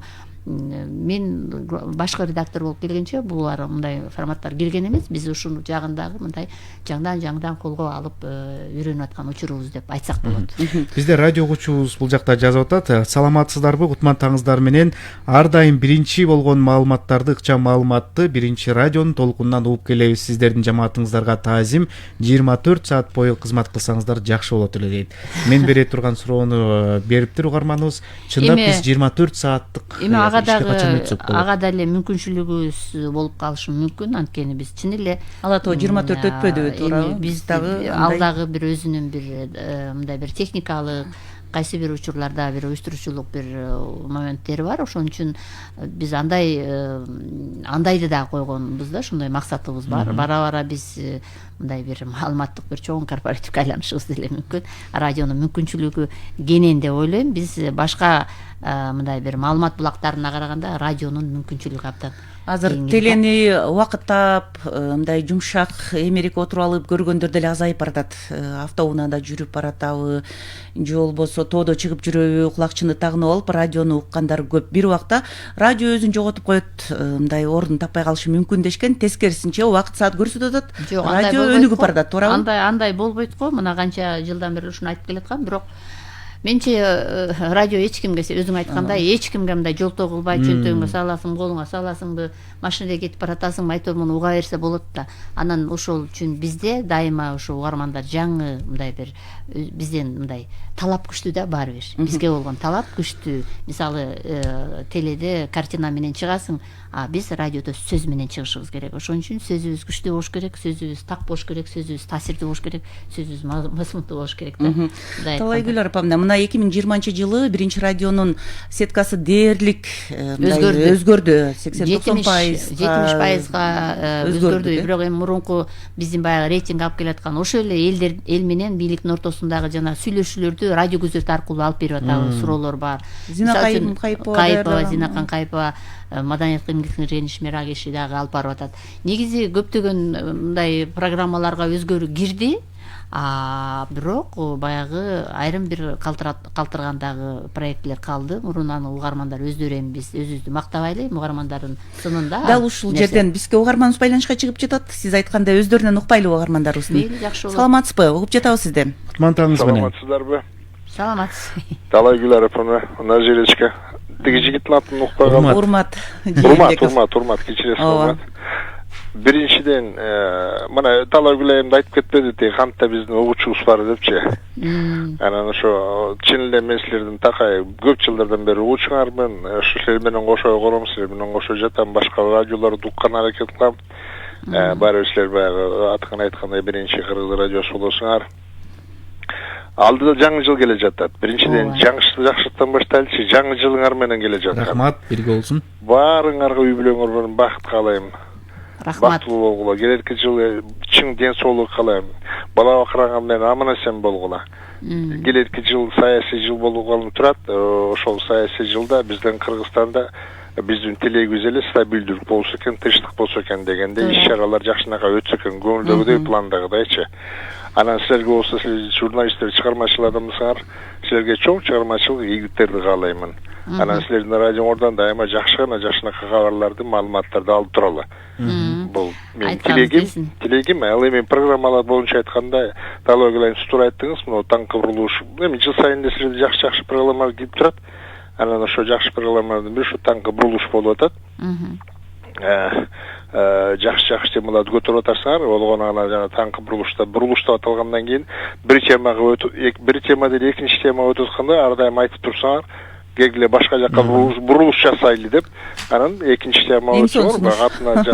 мен башкы редактор болуп келгенче булар мындай форматтар келген эмес. Биз ушул жагын дагы мындай жаңдан колго алып үйрөнүп аткан учурубуз деп айтсак болот.
Бизде радио окуучубуз бул жакта жазып атат. Саламатсыздарбы? Кутман таңыңыздар менен. Ар дайым биринчи болгон маалыматтарды, ыкчам маалыматты биринчи радионун толкунунан угуп келебиз. Сиздердин жамаатыңыздарга таазим. 24 саат бою кызмат кылсаңыздар жакшы болот эле дейт. Мен бере турган суроону бериптир угарманыбыз. Чындап биз 24 сааттык
ага деле мүмкүнчүлүгүбүз болуп калышы мүмкүн. Анткени биз чын эле
ала то 24 өтпөдүбү туурабы?
Биз дагы ал дагы бир өзүнүн бир мындай бир техникалык, кайсы бир учурларда бир уюштуруучулук бир моменттери бар. Ошон үчүн биз андайды да койгонбуз да, ошондой максатыбыз бар. Бара биз мындай бир маалыматтык бир чоң корпоративге айланышыбыз деле мүмкүн. Радионун мүмкүнчүлүгү кенен деп ойлойм. Биз башка мындай бир маалымат булактарына караганда радионун мүмкүнчүлүгү абдан
азыр телени убакыттап мындай жумшак эмерек отуруп алып көргөндөр деле азайып баратат. Автоунаада жүрүп баратабы же болбосо тоодо чыгып жүрөбү, кулакчыны тагынып алып радиону уккандар көп. Бир убакта радио өзүн жоготуп коет, мындай ордун таппай калышы мүмкүн дешкен. Тескерисинче убакыт саат көрсөтүп атат, радио өнүгүп баратат, туурабы?
Андай болбойт го. Мына канча жылдан бери ушуну айтып келаткам, бирок Менче радио эч кимге, өзүң айткандай, эч кимге мындай жолтоо кылбай, чөнтөгүңө саласың, колуңа саласыңбы, машинада кетип баратасың, айтор муну уга берсе болот да. Анан ошол үчүн бизде дайыма ошо угармандар жаңы мындай бир бизден мындай талап күчтүү да баары бир. Бизге болгон талап күчтүү. Мисалы, теледе картина менен чыгасың, а биз радиодо сөз менен чыгышыбыз керек. Ошон үчүн сөзүбүз күчтүү болуш керек, сөзүбүз так болуш керек, сөзүбүз таасирдүү болуш керек, сөзүбүз мазмундуу болуш керек да.
Талайгүл апамна, мына 2020-жылы биринчи радионун сеткасы дээрлик өзгөрдү. 80-90%.
70%га өзгөрдү. Бирок эми мурунку биздин баягы рейтинг алып келаткан ошол эле эл менен бийликтин ортосундагы жана сүйлөшүүлөрдү радио көзөт аркылуу алып берип атабыз. Суроолор бар.
Зинакан
Кайыпова, Маданиятка эмгектенген Ишмер Агеши дагы алып барып атат. Негизи көптөгөн мындай программаларга өзгөрүү кирди. Бирок баягы айрым бир калтыргандагы проектлер калды. Мурун аны угармандар өздөрү эми биз өзүбүздү мактабайлы, угармандардын сынында.
Дал ушул жерден бизге угарманыбыз байланышка чыгып жатат. Сиз айткандай өздөрүнөн укпайлы угармандарыбыз.
Жакшы болот.
Саламатсызбы? Угуп жатабыз сизди.
Кутмандыгыңыз менен.
Саламатсыздарбы?
Саламатсыз.
Талайгүл апамна, Назиречка. Тиги жигиттин атын укпай калдым.
Урмат.
Урмат, кечиресиз, урмат. Биринчиден, мына Талайгүл айымды айтып кетпеди, тиги кантта биздин угуучубуз бар депчи. Анан ошо чын эле мен силердин такай көп жылдардан бери угуучуңармын, ошо силер менен кошо көрөм, силер менен кошо жатам, башка радиолорду уккан аракет кылам. Баары силер баягы аткан айткандай биринчи кыргыз радиосу болосуңар. Алдыда жаңы жыл келе жатат. Биринчиден жакшылыктан баштайлычы, жаңы жылыңар менен келе жатат.
Рахмат, бирге болсун.
Баарыңарга үй бүлөңөр менен бакыт каалайм.
Рахмат.
Бактылуу болгула. Келерки жылы чың ден соолук каалайм. Бала бакыраңар менен аман эсен болгула. Келерки жыл саясий жыл болгону турат. Ошол саясий жылда биздин Кыргызстанда биздин тилегибиз эле стабилдүүлүк болсо экен, тынчтык болсо экен дегенде иш-чаралар жакшынака өтсө экен, көңүлдөгүдөй пландагыдайчы. Анан силерге болсо, силер журналисттер, чыгармачыл адамсыңар, силерге чоң чыгармачылык ийгиликтерди каалаймын. Анан силердин радиоңордон дайыма жакшынака кабарларды, маалыматтарды алып туралы. Бул менин тилегим. Ал эми программалар боюнча айтканда, Талайгүл туура айттыңыз, мына таңкы бурулуш. Эми жыл сайын эле силерде жакшы программалар келип турат. Анан ошо жакшы программалардын бири ушу таңкы бурулуш болуп атат. Жакшы темаларды көтөрүп атасыңар. Болгону ана жана таңкы бурулуш деп аталгандан кийин бир тема деле экинчи темага өтүп атканда ар дайым айтып турсаңар, кегиле башка жакка бурулуш жасайлы деп. Анан экинчи тема өтсөңөр, багатына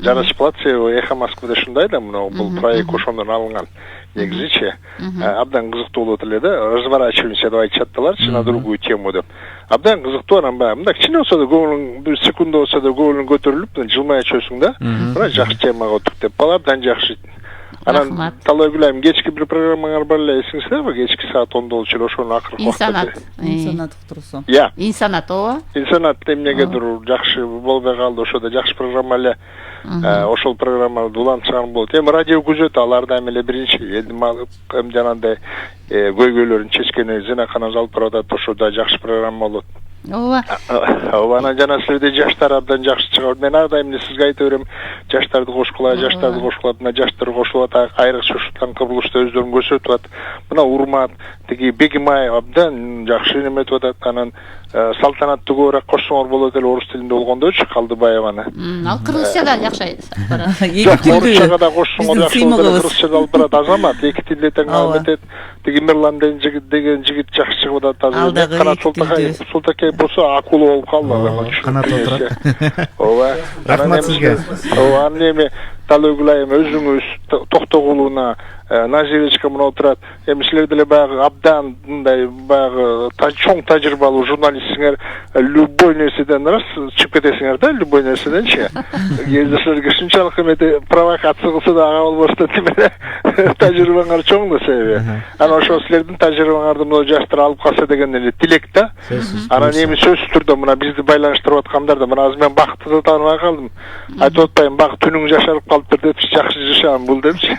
жарашып калат. Себеби Эхо Москвада ушундай да, мына бул проект ошондон алынган. Негизичи абдан кызыктуу болот эле да, разворачиваемся деп айтышаттыларчы на другую тему деп. Абдан кызыктуу, анан баягы мындай кичине болсо да көңүлүң бир секунда болсо да көңүлүң көтөрүлүп, жылмая чөйсүң да. Мына жакшы темага өттүк деп, абдан жакшы. Анан Талайгүл айым кечки бир программаңар бар эле, эсиңизде? Кечки саат 10 болчу эле, ошонун акыркы
Инсанат.
Инсанат уктурусу.
Инсанат, ооба.
Инсанат эмнегедир жакшы болбой калды, ошодо жакшы программа эле. Ошол программаны улантып чыгарган болот. Эми радио күзөт аларда эми эле биринчи элдин эми жанагындай көйгөйлөрүн чечкени зинаканыбыз алып барып атат, ошо да жакшы программа болот.
Ооба.
Анан жана силерде жаштар абдан жакшы чыгат. Мен ар дайым сизге айта берем, жаштарды кошкула, мына жаштар кошулуп атат, айрыкча ушу таңкы бурулушта өздөрүн көрсөтүп атат. Мына Урмат, тиги Бегимай абдан жакшы неметип атат. Анан салтанатты көбүрөөк кошсоңор болот эле, орус тилинде болгондочу Калдыбаеваны.
Ал кыргызчада жакшы барат.
Орусчага да кошсоңор жакшы болот, кыргызчада алып барат. Азамат эки тилде тең алып кетет. Тиги Мирлан деген жигит жакшы чыгып атат. Канат Султакей болсо акула болуп калды.
Канат отурат.
Ооба.
Рахмат сизге.
Ооба, анан эми Талайгүл айым өзүңүз токтогулуна Назиречка мына отурат. Эми силер деле баягы абдан мындай баягы чоң тажрыйбалуу журналистсиңер, любой нерседен раз чыгып кетесиңер да, любой нерседенчи. Эгерде силерге ушунчалык эмети провокация кылса да ага болбостон тимеле тажрыйбаңар чоң да себеби. Анан ошо силердин тажрыйбаңарды мына жаштар алып калса деген эле тилек да. Анан эми сөзсүз түрдө мына бизди байланыштырып аткандар да, мына азыр мен Бакытты да тааныбай калдым. Айтып атпайм, Бакыт түнүң жашарып калыптыр деп, жакшы жашаган бул депчи.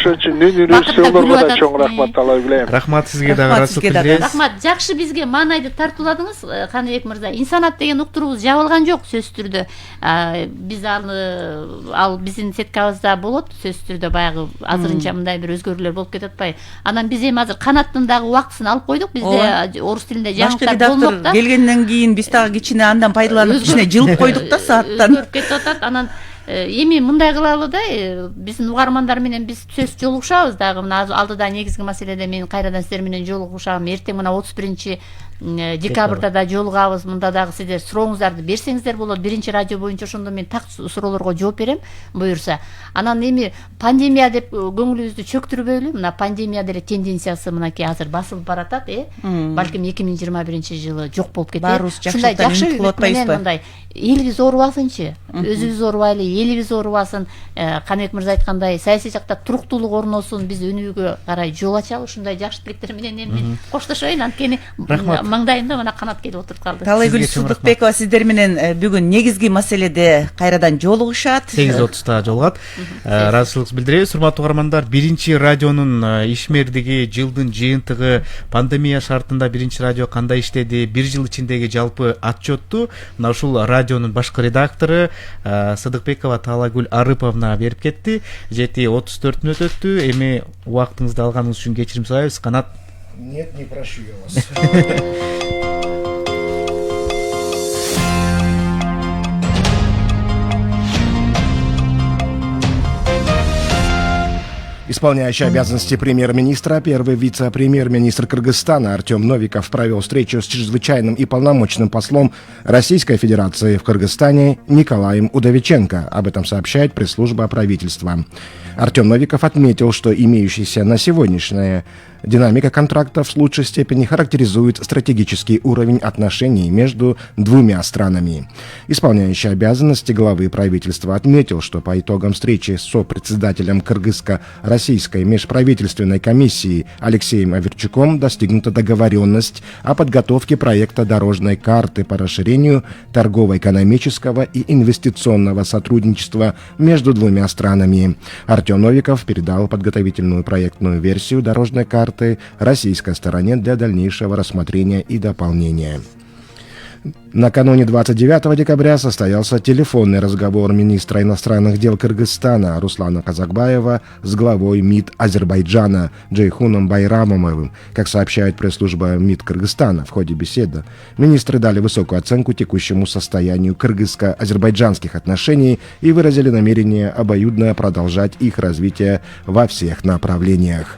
ошон үчүн үнүнүзгө да чоң рахмат талай билем.
Рахмат сизге дагы,
Рахмат
ыраазычылык
сизге дагы.
билдиребиз.
Рахмат, жакшы бизге маанайды тартууладыңыз, Каныбек мырза. Инсанат деген уктуруубуз жабылган жок сөзсүз түрдө. Биз ал биздин сеткабызда болот сөзсүз түрдө, баягы азырынча мындай бир өзгөрүүлөр болуп кетип атпайбы. Анан биз эми азыр канаттын дагы убактысын алып койдук. Бизде орус тилинде
Башкы
жаңылыктар болмок
редактор
да.
келгенден кийин биз дагы кичине андан пайдаланып кичине жылып койдук да сааттан.
Өзгөрүп кетип атат. Анан эми мындай кылалы да, биздин угармандар менен биз сөз жолугушабыз дагы. Мына алдыда негизги маселеде мен кайрадан сиздер менен жолугушам. Эртең мына 31 декабрда да жолугабыз. Мында дагы сиздер сурооңуздарды берсеңиздер болот. Биринчи радио боюнча ошондо мен так суроолорго жооп берем буюрса. Анан эми пандемия деп көңүлүбүздү чөктүрбөйлү. Мына пандемия деле тенденциясы мынакей азыр басылып баратат, балким 2021 жылы жок болуп кетер.
Баарыбыз жакшылыктан үмүт кылып атпайбызбы?
Мындай элибиз оорубасынчы, өзүбүз оорубайлы, элибиз оорубасын. Каныбек мырза айткандай, саясий жакта туруктуулук орносун, биз өнүүгө карай жол ачалы. Ушундай жакшы тилектер менен эми коштошоюн. Анткени маңдайымда мына канат келип отуруп калды.
Талайгүл Сыдыкбекова сиздер менен бүгүн негизги маселеде кайрадан жолугушат.
8:30 жолугат. Ыраазычылык билдиребиз. Урматтуу угармандар, биринчи радионун ишмердиги, жылдын жыйынтыгы, пандемия шартында биринчи радио кандай иштеди, бир жыл ичиндеги жалпы отчетту мына ушул радионун башкы редактору Сыдыкбекова Талайгүл Арыповна берип кетти. 7:34 мүнөт өттү. Эми убактыңызды алганыңыз үчүн кечирим сурайбыз. Канат.
Нет, не прощу я вас. Исполняющий обязанности премьер-министра, первый вице-премьер-министр Кыргызстана Артем Новиков провел встречу с чрезвычайным и полномочным послом Российской Федерации в Кыргызстане Николаем Удовиченко. Об этом сообщает пресс-служба правительства. Артем Новиков отметил, что имеющаяся на сегодняшнее динамика контрактов в лучшей степени характеризует стратегический уровень отношений между двумя странами. Исполняющий обязанности главы правительства отметил, что по итогам встречи с сопредседателем Кыргызско-российской межправительственной комиссии Алексеем Аверчуком достигнута договоренность о подготовке проекта дорожной карты по расширению торгово-экономического и инвестиционного сотрудничества между двумя странами. Артем Новиков передал подготовительную проектную версию дорожной карты российской стороне для дальнейшего рассмотрения и дополнения. Накануне 29 декабря состоялся телефонный разговор министра иностранных дел Кыргызстана Руслана Казакбаева с главой МИД Азербайджана Джейхуном Байрамовым. Как сообщает пресс-служба МИД Кыргызстана, в ходе беседы министры дали высокую оценку текущему состоянию кыргызско-азербайджанских отношений и выразили намерение обоюдно продолжать их развитие во всех направлениях.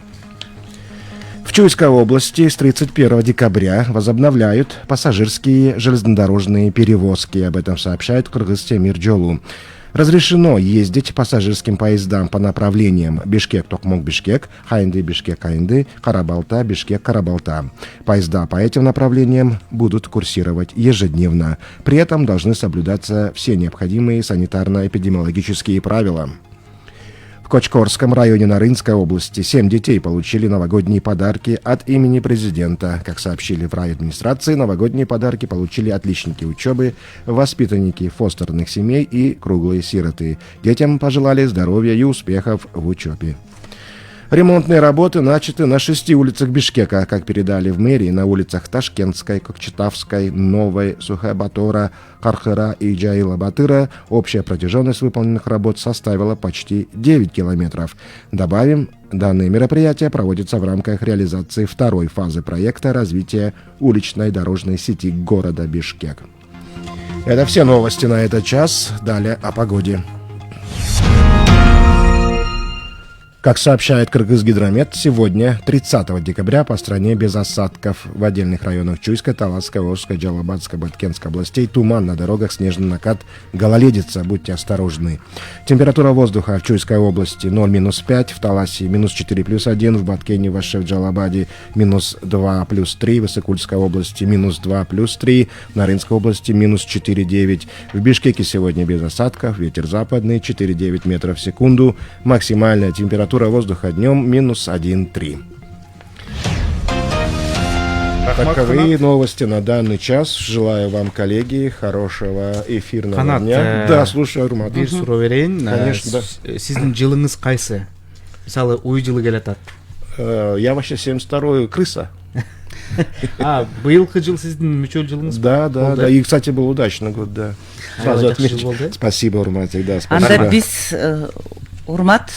В Чуйской области с 31 декабря возобновляют пассажирские железнодорожные перевозки. Об этом сообщает Кыргыз-Темир-Жолу. Разрешено ездить пассажирским поездам по направлениям Бишкек-Токмок-Бишкек, Хайнды-Бишкек-Хайнды, Карабалта-Бишкек-Карабалта. Поезда по этим направлениям будут курсировать ежедневно. При этом должны соблюдаться все необходимые санитарно-эпидемиологические правила. В Кочкорском районе Нарынской области 7 детей получили новогодние подарки от имени президента. Как сообщили в райадминистрации, новогодние подарки получили отличники учебы, воспитанники фостерных семей и круглые сироты. Детям пожелали здоровья и успехов в учебе. Ремонтные работы начаты на 6 улицах Бишкека, как передали в мэрии, на улицах Ташкентской, Кокчетавской, Новой, Сухая-Батора, Кархыра и Джаила-Батыра. Общая протяженность выполненных работ составила почти 9 километров. Добавим, данное мероприятие проводится в рамках реализации второй фазы проекта развития уличной дорожной сети города Бишкек. Это все новости на этот час. Далее о погоде. Как сообщает Кыргызгидромет, сегодня, 30 декабря, по стране без осадков. В отдельных районах Чуйской, Таласской, Волжской, Джалабадской, Баткенской областей туман, на дорогах снежный накат, гололедица, будьте осторожны. Температура воздуха в Чуйской области 0-5, в Таласе -4 +1, в Баткене, Ваше, в Джалабаде -2 +3, в Иссыкульской области -2 +3, в Нарынской области -4,9. В Бишкеке сегодня без осадков, ветер западный 4,9 метров в секунду, максимальная температура воздуха днем -1,3. Таковые новости на данный час. Желаю вам, коллеги, хорошего эфирного
Канат,
дня. Да, слушаю, Урмат.
Бир суроо берейин.
Конечно, да.
Сиздин жылыңыз кайсы? мисалы уй жылы келатат.
Я вообще 72-й крыса.
Быйылкы жыл сиздин мүчөл жылыңыз?
Да. И, кстати, был удачный год, да. Сразу отмечу. Спасибо, Урматик, да, спасибо.
Анда биз Урмат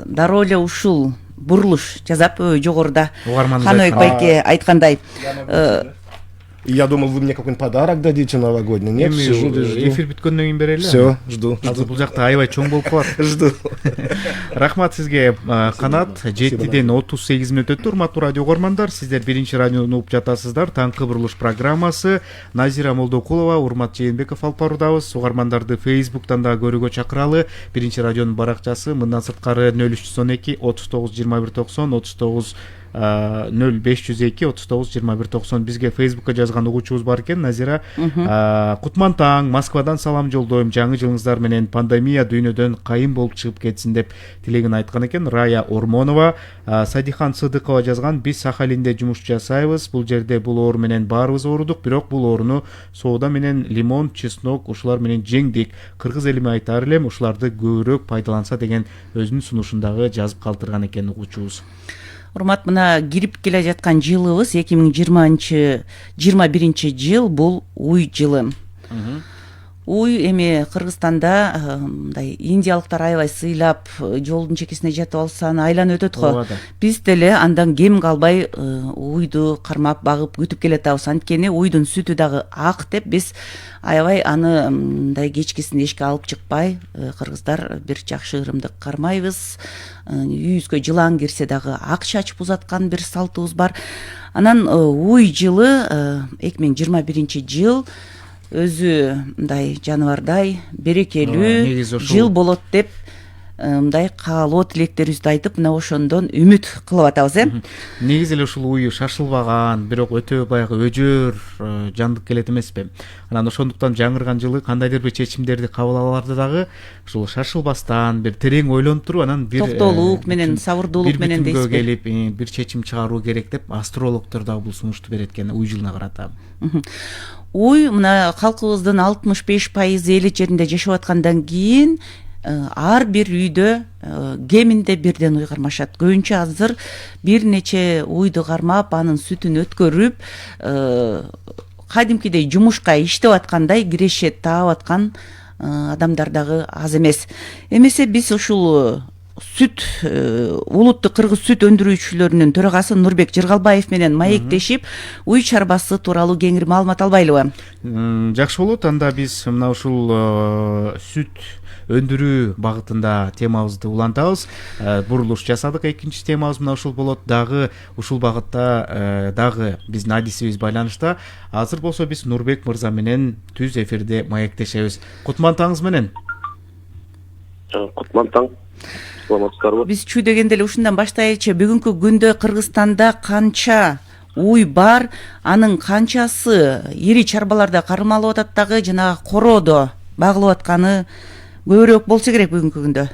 дароо эле ушул бурулуш жасап жогоруда Ханыбек байке айткандай.
Я думал, вы мне какой-нибудь подарок дадите новогодний. Нет, сижу, жду.
Эфир бүткөндөн кийин берели.
Все, жду.
Азыр бул жакта аябай чоң болуп калат.
Жду.
Рахмат сизге, Канат. 7-ден 38 мүнөт өттү. Урматтуу радио угармандар, сиздер биринчи радиону угуп жатасыздар. Таңкы бурулуш программасы. Назира Молдокулова, Урмат Жээнбеков алып баруудабыз. Угармандарды Facebooktан да көрүүгө чакыралы. Биринчи радионун баракчасы мындан сырткары 0312 39 21 90 39 0502 39 21 90. Бизге Facebookка жазган угуучубуз бар экен. Назира, кутман таң, Москвадан салам жолдойм. Жаңы жылыңыздар менен пандемия дүйнөдөн кайын болуп чыгып кетсин деп тилегин айткан экен. Рая Ормонова, Садихан Сыдыкова жазган. Биз Сахалинде жумуш жасайбыз. Бул жерде бул оору менен баарыбыз оорудук, бирок бул ооруну соода менен лимон, чеснок ушулар менен жеңдик. Кыргыз элиме айтаар элем, ушуларды көбүрөөк пайдаланса деген өзүнүн сунушундагы жазып калтырган экен угуучубуз.
Урмат, мына кирип келе жаткан жылыбыз 2021 жыл бул уй жылы. Уй эми Кыргызстанда мындай индиялыктар аябай сыйлап, жолдун чекесине жатып алсаң айланып өтөт го. Биз деле андан кем калбай уйду кармап багып күтүп келатабыз. Анткени уйдун сүтү дагы ак деп биз аябай аны мындай кечкисин эшикке алып чыкпай, кыргыздар бир жакшы ырымдык кармайбыз. Үйүбүзгө жылан кирсе дагы ак чачып узаткан бир салтыбыз бар. Анан уй жылы 2021 жыл өзү мындай жаныбардай берекелүү жыл болот деп мындай каалоо тилектерибизди айтып, мына ошондон үмүт кылып атабыз.
Негизи эле ушул уй шашылбаган, бирок өтө баягы өжөр жандык келет эмеспи? Анан ошондуктан жаңырган жылы кандайдыр бир чечимдерди кабыл аларды дагы ушул шашылбастан, бир терең ойлонуп туруп, анан бир
токтоолук менен, сабырдуулук менен
дейсизби? Келип, бир чечим чыгаруу керек деп астрологдор дагы бул сунушту берет экен уй жылына карата.
Уй мына калкыбыздын 65% эли жеринде жашап аткандан кийин ар бир үйдө кеминде бирден уй кармашат. Көбүнчө азыр бир нече уйду кармап, анын сүтүн өткөрүп, кадимкидей жумушка иштеп аткандай кирешет таап аткан адамдар дагы аз эмес. Эмесе биз ушул сүт улуттук кыргыз сүт өндүрүүчүлөрүнүн төрагасы Нурбек Жыргалбаев менен маектешип, уй чарбасы тууралуу кеңири маалымат албайлыбы?
Жакшы болот. Анда биз мына ушул сүт өндүрүү багытында темабызды улантабыз. Бурулуш жасадык. Экинчи темабыз мына ушул болот. Дагы ушул багытта дагы биздин адисибиз байланышта. Азыр болсо биз Нурбек мырза менен түз эфирде маектешебиз. Кутман таңыңыз менен.
Кутман таң.
Биз чүй дегенде эле ушундан баштайлычы. Бүгүнкү күндө Кыргызстанда канча уй бар, анын канчасы ири чарбаларда кармалып атат дагы, жана короодо багылып атканы көбүрөөк болсо керек бүгүнкү күндө?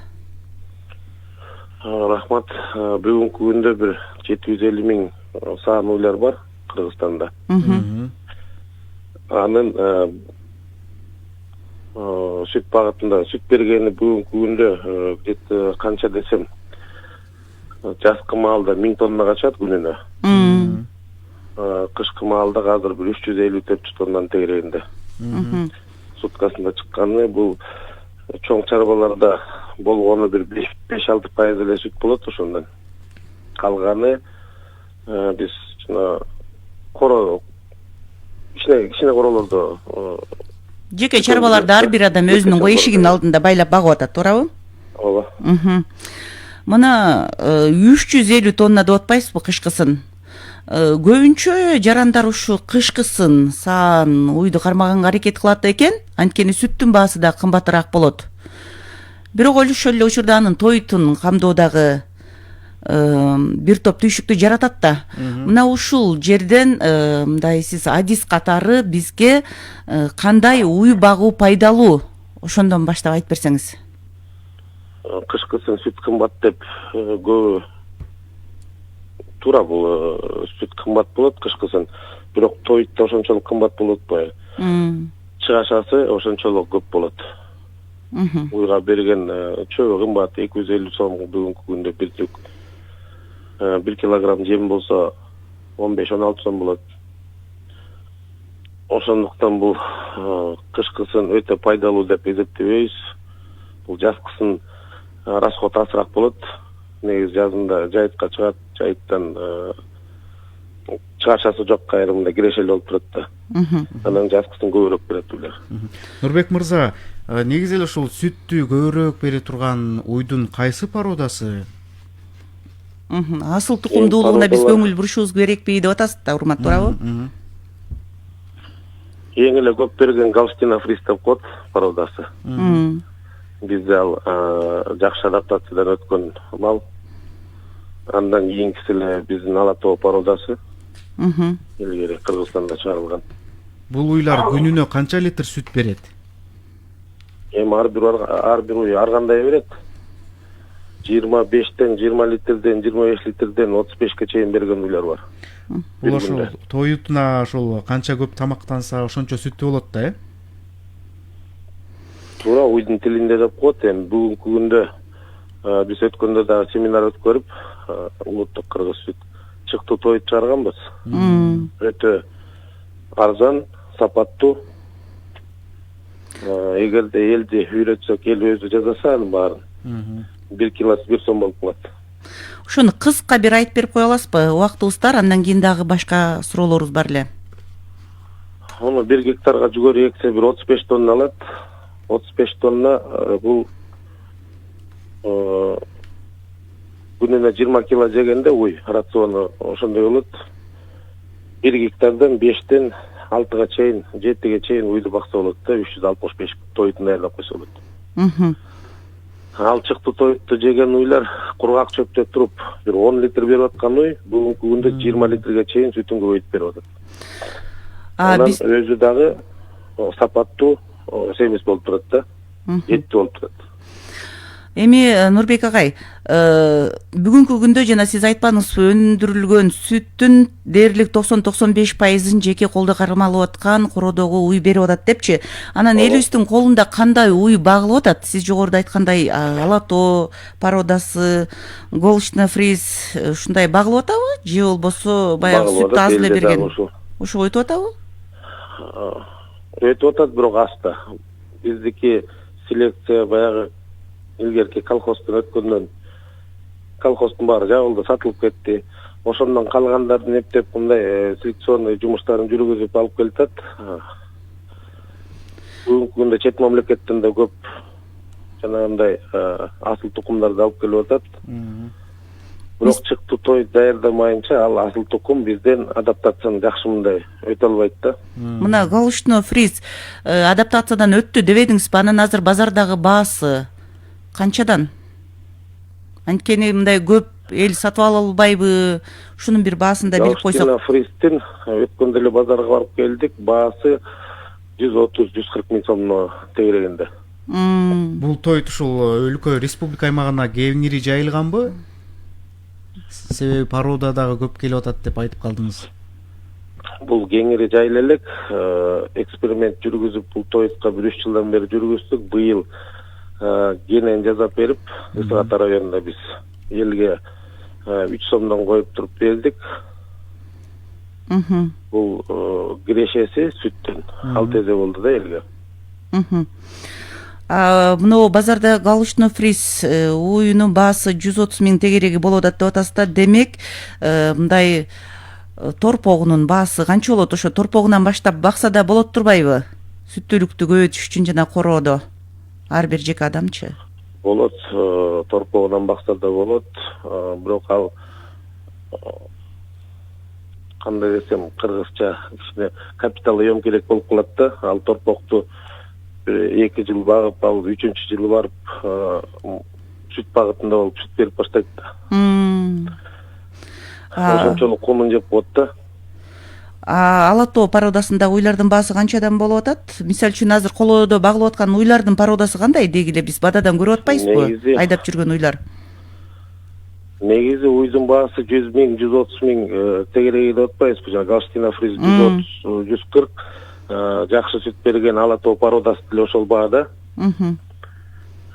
Рахмат. Бүгүнкү күндө бир 750 миң саан уйлар бар Кыргызстанда. Анын сүт багытында сүт бергени бүгүнкү күндө где-то канча десем жазкы маалда 1000 тоннага чыгат күнүнө. Кышкы маалда азыр бир 350-400 тоннанын тегерегинде. Суткасында чыкканы бул чоң чарбаларда болгону бир 5-6% эле сүт болот ошондон. Калганы биз жана коро кичине королордо
жеке чарбаларда ар бир адам өзүнүн эшигинин алдында байлап багып атат, туурабы?
Ооба.
Мына 350 тонна деп атпайсызбы кышкысын? Көбүнчө жарандар ушу кышкысын саан уйду кармаганга аракет кылат экен, анткени сүттүн баасы да кымбатыраак болот. Бирок ошол эле учурда анын тойтун камдоодагы бир топ түйшүктү жаратат да. Мына ушул жерден мындай сиз адис катары бизге кандай уй багуу пайдалуу, ошондон баштап айтып берсеңиз.
Кышкысын сүт кымбат деп көбү туура, бул сүт кымбат болот кышкысын, бирок тойтта ошончолук кымбат болот атпайбы? Чыгашасы ошончолук көп болот. уйга берген чөбү кымбат 250 сом бүгүнкү күндө бир килограмм жем болсо 15-16 сом болот. Ошондуктан бул кышкысын өтө пайдалуу деп эсептебейбиз. Бул жазкысын расход азыраак болот. Негизи жазында жайытка чыгат, жайыттан чыгашасы жок кайрымында кирешели болуп турат да. Анан жазкысын көбүрөөк берет үйлер.
Нурбек мырза, негизи эле ушул сүттү көбүрөөк бере турган уйдун кайсы породасы?
Асыл тукумдуулугуна биз көңүл бурушубуз керекпи деп атасыз да, урмат, туурабы?
Эң эле көп берген Галштина Фриз деп коет породасы. Бизде ал жакшы адаптациядан өткөн мал. Андан кийинкиси эле биздин Ала Тоо породасы. Илгери Кыргызстанда чыгарылган.
Бул уйлар күнүнө канча литр сүт берет?
Эми ар бир уй ар кандай берет. 25-тен 20 литрден 25 литрден 35-ке чейин берген уйлар бар.
Бул ошол тоютуна ошол канча көп тамактанса ошончо сүттүү болот да, э?
Туура уйдун тилинде деп коет. Эми бүгүнкү күндө биз өткөндө да семинар өткөрүп, улуттук кыргыз сүт чыктуу тоют чыгарганбыз. Өтө арзан, сапаттуу. Эгерде элди үйрөтсөк, эл өзү жасаса анын баарын 1 килосы 1 сом болуп калат.
Ошону кыска бир айтып берип кое аласызбы? Убактыбыз тар, андан кийин дагы башка суроолорубуз бар эле.
Аны 1 гектарга жүгөрү эксе бир 35 тонна алат. 35 тонна бул күнүнө 20 кило жегенде уй рациону ошондой болот. 1 гектардан 5-тен 6-га чейин, 7-ге чейин уйду бакса болот да, 365 тоютун даярдап койсо болот. Ал чыктуу тоютту жеген уйлар кургак чөптө туруп, бир 10 литр берип аткан уй бүгүнкү күндө 20 литрге чейин сүтүн көбөйтүп берип атат. Анан өзү дагы сапаттуу семиз болуп турат да, жеттүү болуп турат.
Эми Нурбек агай, бүгүнкү күндө жана сиз айтпадыңызбы, өндүрүлгөн сүттүн дээрлик 90-95%-ын жеке колдо кармалып аткан кородогу уй берип атат депчи. Анан элибиздин колунда кандай уй багылып атат? Сиз жогоруда айткандай Ала Тоо породасы, Галштина Фриз ушундай багылып атабы? Же болбосо баягы сүттү аз эле берген? Ошо өтүп атабы?
Өтүп атат, бирок аста. Биздики селекция баягы илгерки колхоздон өткөндөн колхоздун баары жабылды, сатылып кетти. Ошондон калгандарын эптеп мындай селекционный жумуштарын жүргүзүп алып келатат. Бүгүнкү күндө чет мамлекеттен да көп жанагындай асыл тукумдарды алып келип атат. Бирок чыктуу тоют даярдамайынча ал асыл тукум бизден адаптацияны жакшы мындай өтө албайт да.
Мына Галштина Фриз адаптациядан өттү дебедиңизби? Анан азыр базардагы баасы канчадан? Анткени мындай көп эл сатып ала албайбы? Ушунун бир баасын да билип койсок.
Галштина Фриздин өткөндө эле базарга барып келдик, баасы 130-140 миң сомдо тегерегенде.
Бул тоют ушул өлкө республика аймагына кеңири жайылганбы? Себеби порода дагы көп келип атат деп айтып калдыңыз.
Бул кеңири жайыла элек, эксперимент жүргүзүп, бул тоютка 1-3 жылдан бери жүргүздүк. Быйыл генен жасап берип, Ысык Ата районунда биз элге 3 сомдон коюп туруп бердик. Бул кирешеси сүттөн ал тезе болду да элге.
Мына базарда Галштина Фриз уюнун баасы 130 миң тегереги болуп атат деп атасыз да. Демек, мындай торпогунун баасы канча болот? Ошо торпогунан баштап бакса да болот турбайбы? Сүттүүлүктү көбөйтүш үчүн жана короодо ар бир жеке адамчы?
Болот, торпогунан бакса да болот, бирок ал кандай десем, кыргызча кичине капиталы эмкелек болуп калат да. Ал торпокту 2 жыл багып, ал 3-чү жылы барып сүт багытында болуп сүт берип баштайт да. Ошончолук комун жеп коет да.
Ала Тоо породасындагы уйлардын баасы канчадан болуп атат? Мисалы үчүн азыр колодо багылып аткан уйлардын породасы кандай? Деги эле биз бададан көрүп атпайбызбы? Айдап жүргөн уйлар.
Негизи уйдун баасы 100 миң, 130 миң тегереги деп атпайбызбы? Жана Галштина Фриз 130, 140 жакшы сүт берген Ала Тоо породасы деле ошол баада.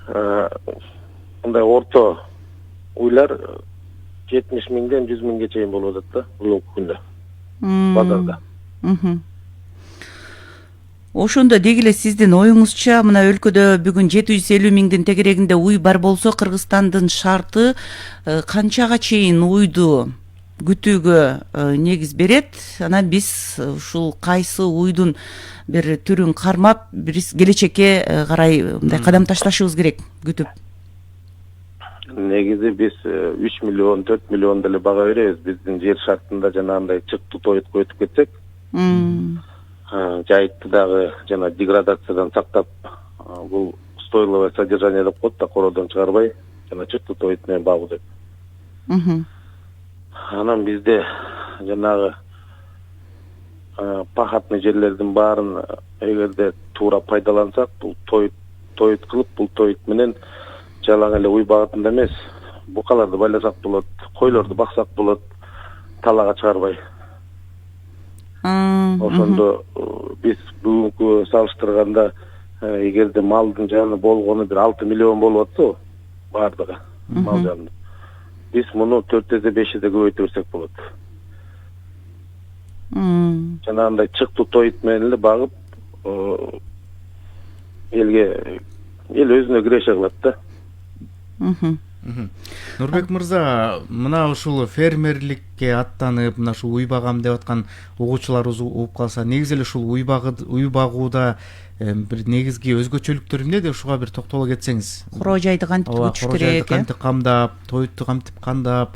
мындай орто уйлар 70 миңден 100 миңге чейин болуп атат да бүгүнкү күндө базарда.
Ошондо деги эле сиздин оюңузча мына өлкөдө бүгүн 750 миңдин тегерегинде уй бар болсо Кыргызстандын шарты канчага чейин уйду күтүүгө негиз берет? Анан биз ушул кайсы уйдун бир түрүн кармап биз келечекке карай мындай кадам ташташыбыз керек күтүп?
Негизи биз 3 миллион 4 миллион деле бага беребиз. Биздин жер шартында жанагындай чыкты тойтко өтүп кетсек, жайытты дагы жана деградациядан сактап, бул стойловое содержание деп коет да, короодон чыгарбай жана чыкты тойт менен багуу деп. Анан бизде жанагы пахатный жерлердин баарын эгерде туура пайдалансак, бул тойт кылып, бул тойт менен жалаң эле уй багытында эмес, букаларды байласак болот, койлорду баксак болот, талаага чыгарбай. Ошондо биз бүгүнкү салыштырганда эгерде малдын жаны болгону бир 6 миллион болуп атса, баардыгы мал жанында. Биз муну 4-5 көбөйтө берсек болот. Жанагындай чыкты тойт менен эле багып, эл өзүнө киреше кылат да.
Нурбек мырза, мына ушул фермерликке аттанып, мына ушул уй багам деп аткан угуучуларыбыз угуп калса, негизи эле ушул уй багууда бир негизги өзгөчөлүктөр эмнеде? Ушуга бир токтоло кетсеңиз.
Куроо жайды кантип күтүш керек?
Кантип камдап, тойту кантип камдап,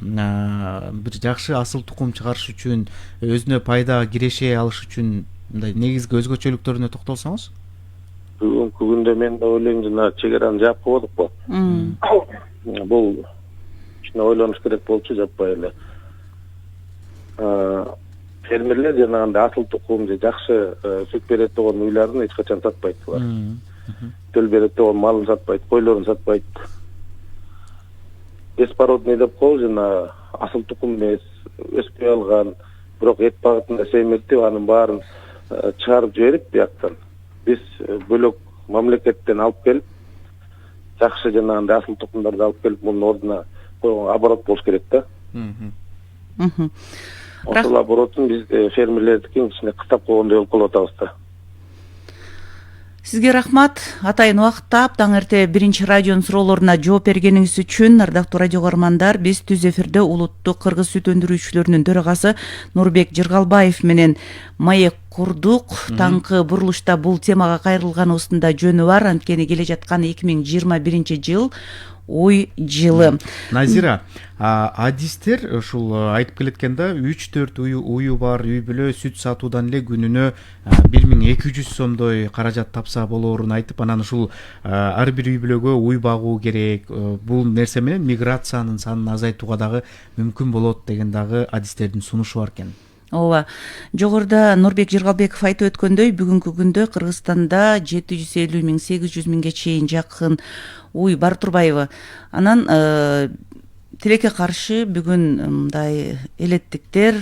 бир жакшы асыл тукум чыгарыш үчүн, өзүнө пайда киреше алыш үчүн мындай негизги өзгөчөлүктөрүнө токтолсоңуз?
Бүгүнкү күндө мен да ойлойм, жана чегераны жаап койдукпу. Бул кичине ойлонуш керек болчу, жаппай эле. Фермерлер жанагындай асыл тукум же жакшы сүт берет болгон уйларын эч качан сатпайт булар. Төл берет болгон малын сатпайт, койлорун сатпайт. Беспородный деп коебуз, жана асыл тукум эмес, өспөй алган, бирок эт багытында семиртип, анын баарын чыгарып жиберип бияктан биз бөлөк мамлекеттен алып келип, жакшы жанагындай асыл тукумдарды алып келип, мунун ордуна койгон оборот болуш керек да. Ошол оборотун биз фермерлердикин кичине кыстап койгондой болуп калып атабыз да.
Сизге рахмат. Атайын убакытта таң эрте биринчи радионун суроолоруна жооп бергениңиз үчүн. Ардактуу радио көрөрмандар, биз түз эфирде улуттук кыргыз сүт өндүрүүчүлөрүнүн төрагасы Нурбек Жыргалбаев менен маек курдук. Таңкы бурулушта бул темага кайрылганыбыздын жөнү бар. Анткени келе жаткан 2021 жыл уй жылы.
Назира, адистер ушул айтып келеткенде 3-4 уyu бар үй бүлө сүт сатуудан эле күнүнө 1200 сомдой каражат тапса болоорун айтып, анан ушул ар бир үй бүлөгө уй багуу керек. Бул нерсе менен миграциянын санын азайтууга дагы мүмкүн болот деген дагы адистердин сунушу бар экен.
Ооба. Жогоруда Нурбек Жыргалбеков айтып өткөндөй, бүгүнкү күндө Кыргызстанда 750 миң 800 миңге чейин жакын уй бар турбайбы? Анан тилекке каршы бүгүн мындай элеттиктер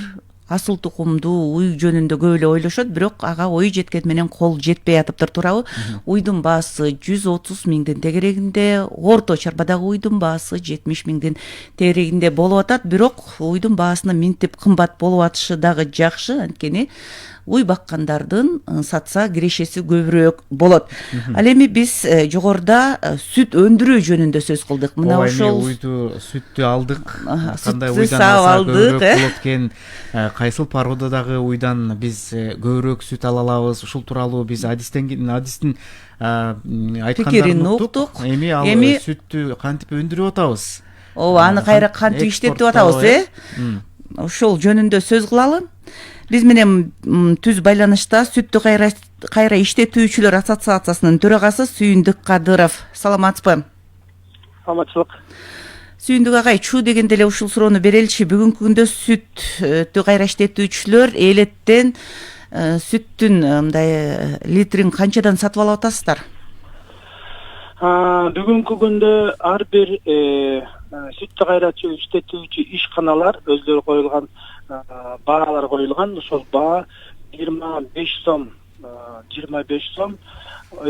асыл тукумдуу уй жөнүндө көп эле ойлошот, бирок ага ой жеткен менен кол жетпей атыптыр, туурабы? Уйдун баасы 130 миңдин тегерегинде, орто чарбадагы уйдун баасы 70 миңдин тегерегинде болуп атат, бирок уйдун баасынын минтип кымбат болуп атышы дагы жакшы, анткени уй баккандардын сатса кирешеси көбүрөөк болот. Ал эми биз жогоруда сүт өндүрүү жөнүндө сөз кылдык.
Мына ошол сүттү алдык, кандай уйдан алсак көбүрөөк болот экен, кайсыл породадагы уйдан биз көбүрөөк сүт ала алабыз, ушул тууралуу биз адистин айткандарын уктук. Эми ал сүттү кантип өндүрүп атабыз?
Ооба, аны кайра кантип иштетип атабыз, ошол жөнүндө сөз кылалы. Биз менен түз байланышта сүттү кайра иштетүүчүлөр ассоциациясынын төрагасы Сүйүндүк Кадыров. Саламатсызбы?
Саламатчылык.
Сүйүндүк агай, чуу дегенде эле ушул суроону береличи. Бүгүнкү күндө сүттү кайра иштетүүчүлөр элеттен сүттүн мындай литрин канчадан сатып алып атасыздар?
Бүгүнкү күндө ар бир сүттү кайра иштетүүчү ишканалар өздөрү коюлган баалар коюлган. Ошол баа 25 сом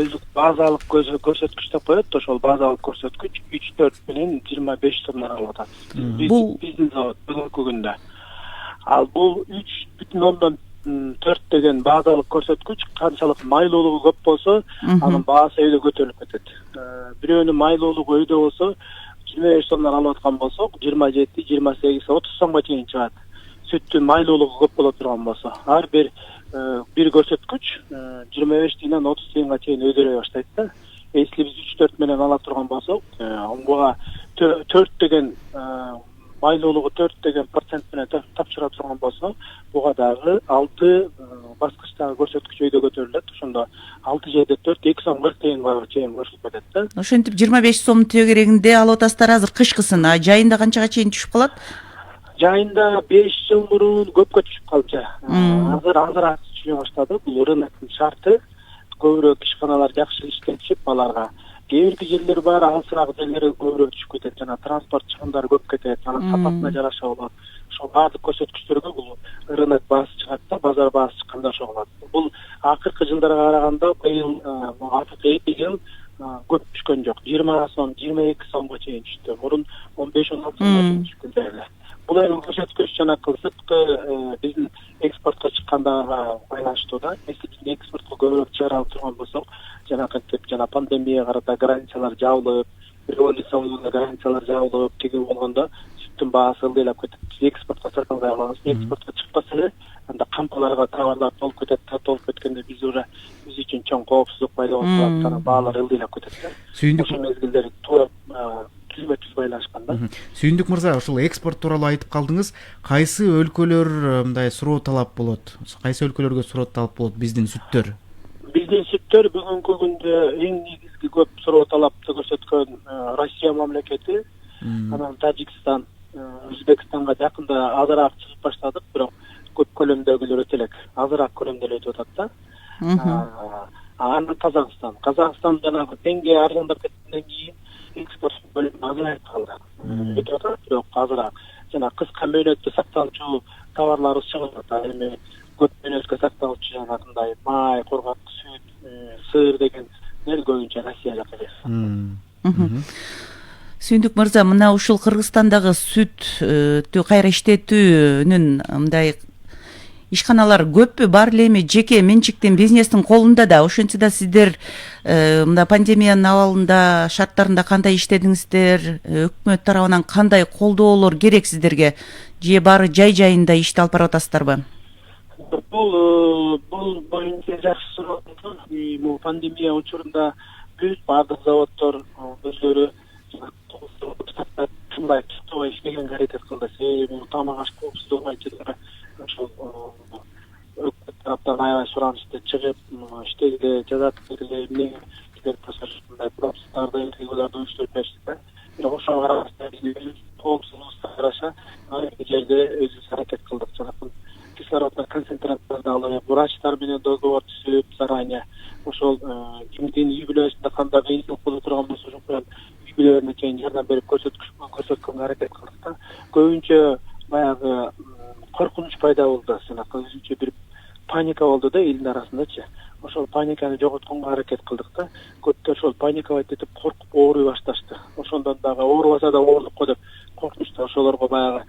өздүк базалык көрсөткүч деп коет. Ошол базалык көрсөткүч 3-4 менен 25 сомдон алып атат. Биздин завод бүгүнкү күндө. Ал бул 3,4 деген базалык көрсөткүч канчалык майлуулугу көп болсо, анын баасы өйдө көтөрүлүп кетет. Бирөөнүн майлуулугу өйдө болсо, 25 сомдон алып аткан болсок, 27, 28, 30 сомго чейин чыгат. Сүттүн майлуулугу көп боло турган болсо, ар бир көрсөткүч 25 тыйындан 30 тыйынга чейин өзгөрө баштайт да. Если биз 3-4 менен ала турган болсок, буга 4 деген майлуулугу 4 деген процент менен тапшыра турган болсо, буга дагы 6 баскычтагы көрсөткүч өйдө көтөрүлөт. Ошондо 6 жерде 4 2 сом 40 тыйынга чейин көрсөтүп кетет да.
Ошентип 25 сом төө керегинде алып атасыздар азыр кышкысын. Жайында канчага чейин түшүп калат?
Жайында 5 жыл мурун көпкө түшүп калчу. Азыр түшүнө баштады. Бул рыноктун шарты. Көбүрөөк ишканалар жакшы иштешип аларга. Кээ бир жерлер бар, алысыраак жерлер көбүрөөк түшүп кетет. Жана транспорт чыгымдары көп кетет. Анын сапатына жараша болот. Ошол баардык көрсөткүчтөргө бул рынок баасы чыгат да, базар баасы чыкканда ошого болот. Бул акыркы жылдарга караганда быйыл акыркы 2 жыл көп түшкөн жок. 20 сом, 22 сомго чейин түштү. Мурун 15-16 сомго чейин түшкөн. Бул эми көрсөткүч жанакы сырткы биздин экспортко чыккандага байланыштуу да. Если биздин экспортко көбүрөөк чыгара алып турган болсок, жана пандемияга карата границалар жабылып, революциялык границалар жабылып, тиги болгондо сүттүн баасы ылдыйлап кетет. Биз экспортко сата албай калабыз. Экспортко чыкпаса эле, анда кампаларга товарлар толуп кетет. Толуп кеткенде биз уже биз үчүн чоң коопсуздук пайда болуп калат, жана баалар ылдыйлап кетет.
Сүйүндүк
мезгилдери туура түз байлашкан да.
Сүйүндүк мырза, ушул экспорт тууралуу айтып калдыңыз. Кайсы өлкөлөр мындай суроо талап болот? Кайсы өлкөлөргө суроо талап болот биздин сүттөр?
Биздин сүттөр бүгүнкү күндө эң негизги көп суроо талапты көрсөткөн Россия мамлекети, анан Тажикстан, Өзбекстанга жакында азыраак чыгып баштадык, бирок көп көлөмдөгүлөр өтө элек, азыраак көлөмдө өтүп атат да. Анан Казакстан жанагы теңге арзандап кеткенден кийин экспорт бөлүмү азайып калды. Өтүп атат, бирок азыраак жана кыска мөөнөттө сакталчу товарлар чыгып атат. Эми көп мөөнөткө сакталчу жанагындай май, кургак сүт, сыр деген көбүнчө Россия жака келет.
Сүйүндүк мырза, мына ушул Кыргызстандагы сүттү кайра иштетүүнүн мындай ишканалар көппү, бар эле эми жеке менчиктин бизнестин колунда да. Ошентсе да сиздер мына пандемиянын абалында, шарттарында кандай иштедиңиздер, өкмөт тарабынан кандай колдоолор керек сиздерге? Же баары жай-жайында ишти алып барып атасыздарбы?
Бул боюнча жакшы суроо. Бул пандемия учурунда бүт баардык заводдор өздөрү тынбай туктабай иштегенге аракет кылды. Себеби тамак аш коопсуздугу боюнча ошол өкмөт тараптан аябай суранышты чыгып, иштегиле, жазат бергиле, эмнеге ушундай пропускаларды, интервьюларды уюштуруп беришти да. Бирок ошого карабастан биз коопсуздугубузга жараша ар бир жерде өзүбүз аракет кылдык. Жанагы кислородный концентраттарды алып, врачтар менен договор түзүп, заранее ошол кимдин үй бүлөсүндө кандай кыйынчылык боло турган болсо, ошол үй бүлөлөрүнө чейин жардам берип көрсөткөнгө аракет кылдык да. Көбүнчө баягы коркунуч пайда болду, жанагы өзүнчө бир паника болду да элдин арасындачы. Ошол паниканы жоготконго аракет кылдык да. Көптөр ошол паникабайт этип коркуп ооруй башташты. Ошондон дагы оорубаса да ооруп го деп коркунучта. Ошолорго баягы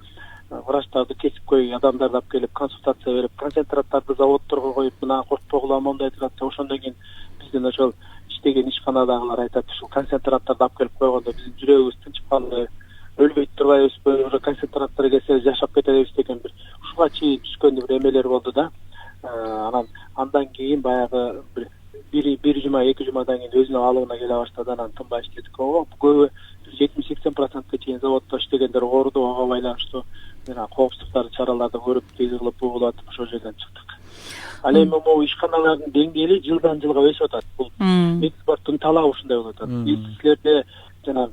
врачтарды кесипкөй адамдарды алып келип консультация берип, концентраттарды заводдорго коюп, мына коркпогула мондай турат. Ошондон кийин биздин ошол иштеген ишканадагылар айтат, ушул концентраттарды алып келип койгондо биздин жүрөгүбүз тынчып калды. Өлбөй турбайбызбы, уже концентраттар келсе жашап кетебиз деген бир ушуга чейин түшкөн бир эмелер болду да. Андан кийин баягы бир жума, 2 жумадан кийин өзүнүн алыбына келе баштады, анан тынбай иштедик. Көбү 70-80% чейин заводдо иштегендер ооруду, ага байланыштуу жана коопсуздук чараларды көрүп, тез кылып бугулатып ошол жерден чыктык. Ал эми могу ишканалардын деңгээли жылдан жылга өсүп атат. Бул экспорттун талабы ушундай болуп атат. Силерде жана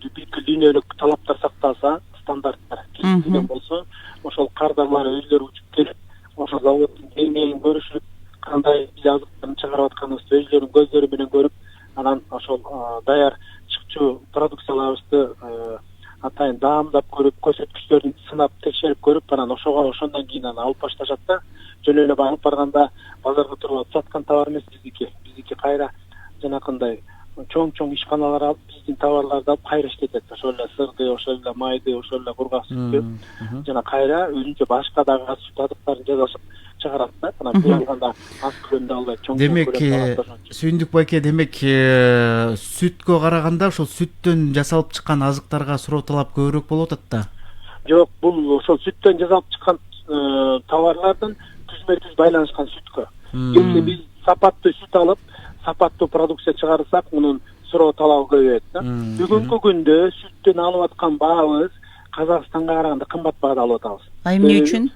бүткүл дүйнөлүк талаптар сакталса, стандарттар келтирген болсо, ошол кардарлар өзлөрү учуп келип, ошол заводдун деңгээлин көрүшүп, кандай биз азыктарын чыгарып атканыбызды өзлөрүнүн көздөрү менен көрүп, анан ошол даяр чыкчу продукцияларыбызды атайын даамдап көрүп, көрсөткүчтөрүн сынап текшерип көрүп, анан ошондон кийин алып башташат да. Жөн эле алып барганда базарга туруп саткан товар эмес биздики кайра жанакындай чоң ишканалар алып биздин товарларды алып кайра иштетет. Ошол эле сырды, ошол эле майды, ошол эле кургак сүттү жана кайра өзүнчө башка дагы ас сүт адыктарын жасап чыгарат да. Анан бир алганда аз көлөмдө албайт, чоң
Демек,
көлөмдө.
Сүйүндүк байке, демек сүткө караганда ошол сүттөн жасалып чыккан азыктарга суроо талап көбүрөөк болуп атат да.
Жок, бул ошол сүттөн жасалып чыккан товарлардын түзмө-түз байланышкан сүткө. Эгер биз сапаттуу сүт алып, сапаттуу продукция чыгарсак, мунун суроо талабы көбөйөт да. Бүгүнкү күндө сүттөн алып аткан баабыз Казакстанга караганда кымбат баада алып атабыз.
Эмне үчүн?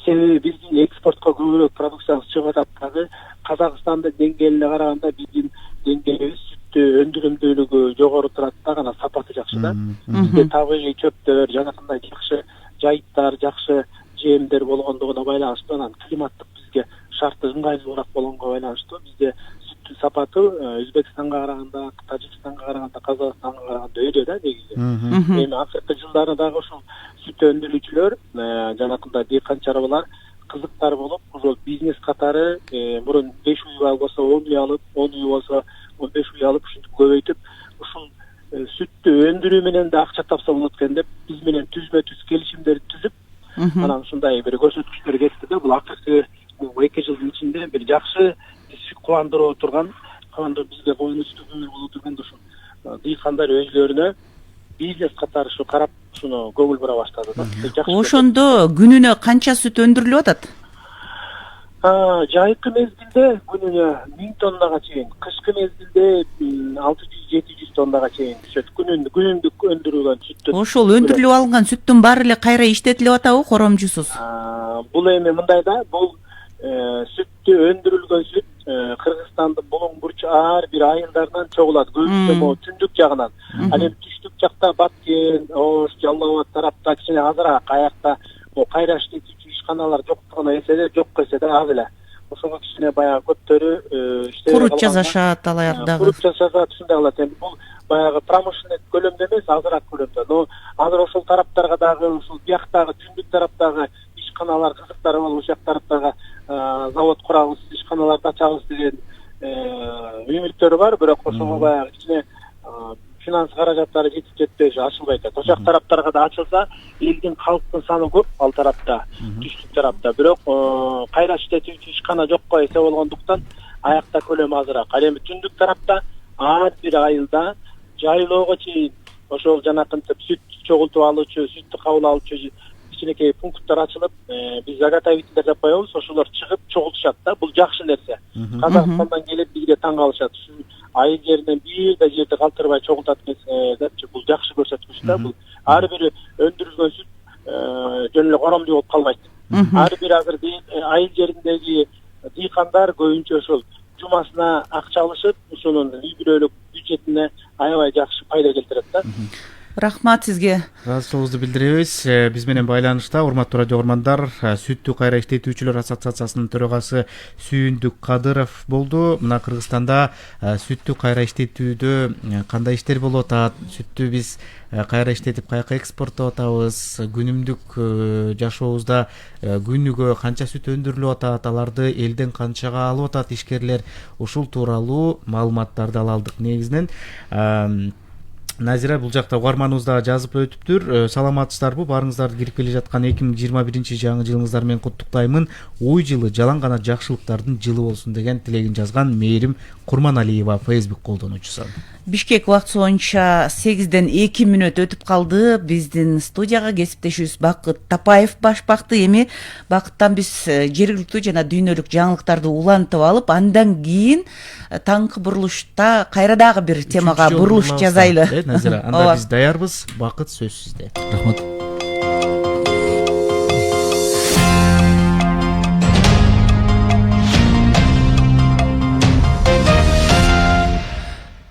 Себеби биздин экспортко көбүрөөк продукциябыз чыгып атат дагы. Казакстандын деңгээлине караганда биздин деңгээлибиз сүттү өндүрүмдүүлүгү жогору турат да, анан сапаты жакшы да. Бизде табигый чөптөр, жанакындай жакшы жайыттар, жакшы жемдер болгондугуна байланыштуу, анан климаттык бизге шарты ыңгайлуураак болгонго байланыштуу бизде сүттүн сапаты Өзбекстанга караганда, Тажикстанга караганда, Казакстанга караганда өйдө да негизи. Эми акыркы жылдары дагы ушул сүт өндүрүүчүлөр, жанакындай дыйкан чарбалар кызыктар болуп, ошол бизнес катары мурун 5 үй болсо 10 үй алып, 10 үй болсо 15 үй алып, ушинтип көбөйтүп, ушул сүттү өндүрүү менен да акча тапса болот экен деп, биз менен түзмө-түз келишимдерди түзүп, анан ушундай бир көрсөткүчтөр кетти да. Бул акыркы 2 жылдын ичинде бир жакшы кубандырып отурган, бизге коюнучтуу көңүл болуп турган ушул дыйкандар өзлөрүнө бизнес катары ушу карап, ушуну көңүл бура баштады да.
Ошондо күнүнө канча сүт өндүрүлүп атат?
Жайкы мезгилде күнүнө 1000 тоннага чейин, кышкы мезгилде 600-700 тоннага чейин түшөт. Күнүндүк өндүрүлгөн сүттүн.
Ошол өндүрүлүп алынган сүттүн баары эле кайра иштетилип атабы, коромжусуз?
Бул эми мындай да, бул сүттү өндүрүлгөн сүт Кыргызстандын булуң бурчу ар бир айылдарынан чогулат, көбүнчө могу түндүк жагынан. Ал эми түштүк жакта Баткен, Ош, Жалал абад тарапта кичине азыраак, аякта кайра иштетүүчү ишканалар жоктугуна эседе, жок эседе аз эле. Ошого кичине баягы көптөрү иштеп
курут жасашат, алар дагы.
Курут жасашат, ушундай кылат. Эми бул баягы промышленный көлөмдө эмес, азыраак көлөмдө. Но азыр ошол тараптарга дагы, ушул бияктагы түндүк тараптагы ишканалар кызыктары болуп, ушак тараптагы завод курабыз, ишканаларды ачабыз деген үмүттөр бар, бирок ошого баягы кичине финанс каражаттары жетип жетпей ачылбай атат. Ошак тараптарга да ачылса, элдин калктын саны көп ал тарапта, түштүк тарапта. Бирок кайра иштетүүчү ишкана жокко эсе болгондуктан аякта көлөмү азыраак. Ал эми түндүк тарапта ар бир айылда жайлоого чейин ошол жанакынтип сүт чогултуп алуучу, сүттү кабыл алуучу кичинекей пункттар ачылып, биз заготовительдер деп коебуз, ошолор чыгып чогултушат да. Бул жакшы нерсе. Казакстандан келип бизге таң калышат. Айыл жеринен бир да жерди калтырбай чогултат депчи, бул жакшы көрсөткүч да. Бул ар бир өндүрүлгөн сүт жөн эле коромдуу болуп калбайт. Ар бир азыр айыл жериндеги дыйкандар көбүнчө ошол жумасына акча алышып, ушунун үй бүлөлүк бюджетине аябай жакшы пайда келтирет да.
Рахмат сизге.
Ыраазычылыгыбызды билдиребиз. Биз менен байланышта урматтуу радио көрөрмандар, сүттү кайра иштетүүчүлөр ассоциациясынын төрагасы Сүйүндүк Кадыров болду. Мына Кыргызстанда сүттү кайра иштетүүдө кандай иштер болуп атат? Сүттү биз кайра иштетип каяка экспорттоп атабыз? Күнүмдүк жашообузда күнүгө канча сүт өндүрүлүп атат? Аларды элден канчага алып атат ишкерлер? Ушул тууралуу маалыматтарды ала алдык. Негизинен Назира бул жакта угарманыбыз дагы жазып өтүптүр. Саламатсыздарбы? Баарыңыздарды кирип келе жаткан 2021 жаңы жылыңыздар менен куттуктаймын. Ой жылы жалаң гана жакшылыктардын жылы болсун деген тилегин жазган Мээрим Курманалиева Facebook колдонуучусу.
Бишкек убакыты боюнча 8ден 2 мүнөт өтүп калды. Биздин студияга кесиптешибиз Бакыт Тапаев баш бакты. Эми Бакыттан биз жергиликтүү жана дүйнөлүк жаңылыктарды улантып алып, андан кийин таңкы бурулушта кайра дагы бир темага бурулуш жасайлы.
Назира, анда биз даярбыз. Бакыт сөз сизде.
Рахмат.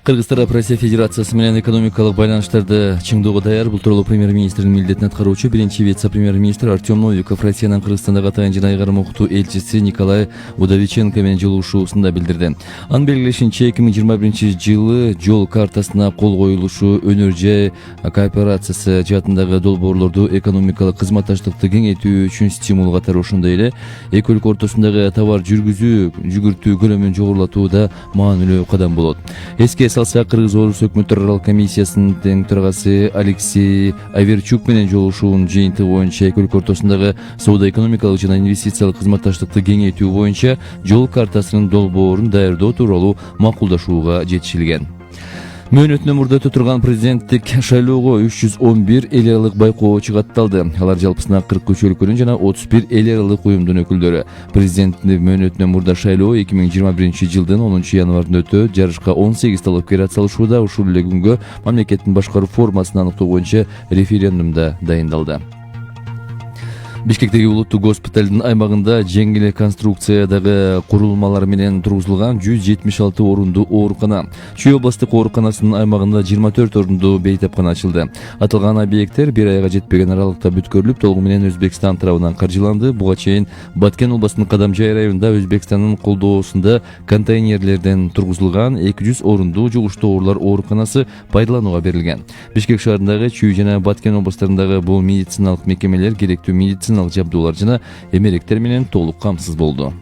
Кыргызстан Россия Федерациясы менен экономикалык байланыштарды чыңдоого даяр. Бул тууралуу премьер-министрдин милдетин аткаруучу биринчи вице-премьер-министр Артем Новиков Россиянын Кыргызстандагы атайын жана айрым укуктуу элчиси Николай Удовиченко менен жолугушуусунда билдирди. Анын белгилешинче 2021-жылы жол картасына кол коюлушу өнөр жай кооперациясы жаатындагы долбоорлорду экономикалык кызматташтыкты кеңейтүү үчүн стимул катары ошондой эле эки өлкө ортосундагы товар жүгүртүү көлөмүн жогорулатууда маанилүү кадам болот. Эске салса, Кыргыз-Орус өкмөттөр аралык комиссиясынын тең төрагасы Алексей Аверчук менен жолугушуунун жыйынтыгы боюнча эки өлкө ортосундагы соода-экономикалык жана инвестициялык кызматташтыкты кеңейтүү боюнча жол картасынын долбоорун даярдоо тууралуу макулдашууга жетишилген. Мөөнөтүнөн мурда өтө турган президенттик шайлоого 311 эл аралык байкоочу катталды. Алар жалпысына 43 өлкөнүн жана 31 эл аралык уюмдун өкүлдөрү. Президенттин мөөнөтүнөн мурда шайлоо 2021-жылдын 10-январында өтөт. Жарышка 18 талапкер атсалышууда. Ушул эле күнгө мамлекеттин башкаруу формасын аныктоо боюнча референдумда дайындалды. Бишкектеги улуттук госпиталдын аймагында жеңил конструкциядагы курулмалар менен тургузулган 176 орундуу оорукана. Чүй областтык ооруканасынын аймагында 24 орундуу бейтапкана ачылды. Аталган объекттер бир айга жетпеген аралыкта бүткөрүлүп, толугу менен Өзбекстан тарабынан каржыланды. Буга чейин Баткен областынын Кадамжай районунда Өзбекстандын колдоосунда контейнерлерден тургузулган 200 орундуу жугуштуу оорулар ооруканасы пайдаланууга берилген. Бишкек шаарындагы Чүй жана Баткен областарындагы бул медициналык мекемелер керектүү медицина жабдуулар жана эмеректер менен толук камсыз болду.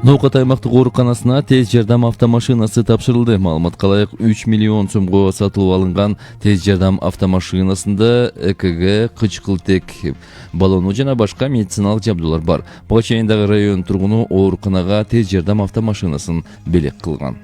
Ноокат аймактык ооруканасына тез жардам автомашинасы тапшырылды. Маалыматка ылайык 3 миллион сомго сатылып алынган тез жардам автомашинасында ЭКГ, кычкылтек баллону жана башка медициналык жабдуулар бар. Буга чейин дагы район тургуну ооруканага тез жардам автомашинасын белек кылган.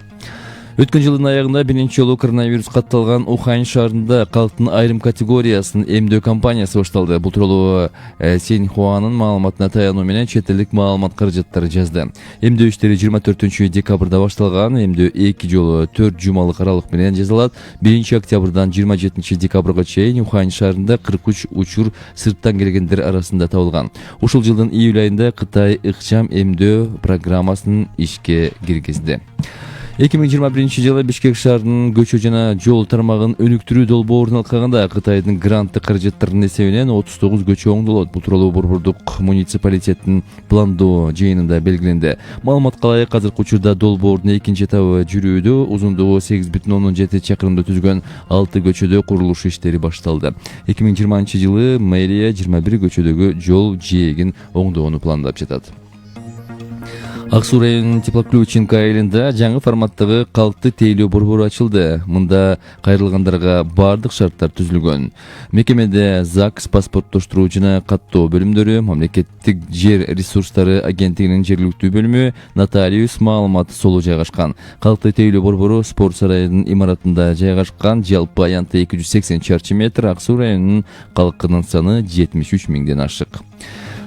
Өткөн жылдын аягында биринчи жолу коронавирус катталган Ухань шаарында калктын айрым категориясын эмдөө кампаниясы башталды. Бул тууралуу Синьхуанын маалыматына таянуу менен чет элдик маалымат каражаттары жазды. Эмдөө иштери 24-декабрда башталган. Эмдөө 2 жолу 4 жумалык аралык менен жасалат. 1-октябрдан 27-декабрга чейин Ухань шаарында 43 учур сырттан келгендер арасында табылган. Ушул жылдын июль айында Кытай ыкчам эмдөө программасын ишке киргизди. 2021-жылы Бишкек шаарынын көчө жана жол тармагын өнүктүрүү долбоорун алкаганда Кытайдын гранттык каражаттарынын эсебинен 39 көчө оңдолот. Бул тууралуу Борбордук муниципалитеттин пландоо жыйынында белгиленди. Маалыматка ылайык, азыркы учурда долбоордун экинчи этабы жүрүүдө. Узундугу 8,7 чакырымды түзгөн 6 көчөдө курулуш иштери башталды. 2020-жылы мэрия 21 көчөдөгү жол жээгин оңдоону пландап жатат. Ак Суу районунун Теплоключенко айылында жаңы форматтагы калкты тейлөө борбору ачылды. Мында кайрылгандарга бардык шарттар түзүлгөн. Мекемеде ЗАГС, паспорттоштуруу жана каттоо бөлүмдөрү, мамлекеттик жер ресурстары агенттигинин жергиликтүү бөлүмү, нотариус маалымат столу жайгашкан. Калкты тейлөө борбору спорт сарайынын имаратында жайгашкан. Жалпы аянты 280 чарчы метр. Ак Суу районунун калкынын саны 73 миңден ашык.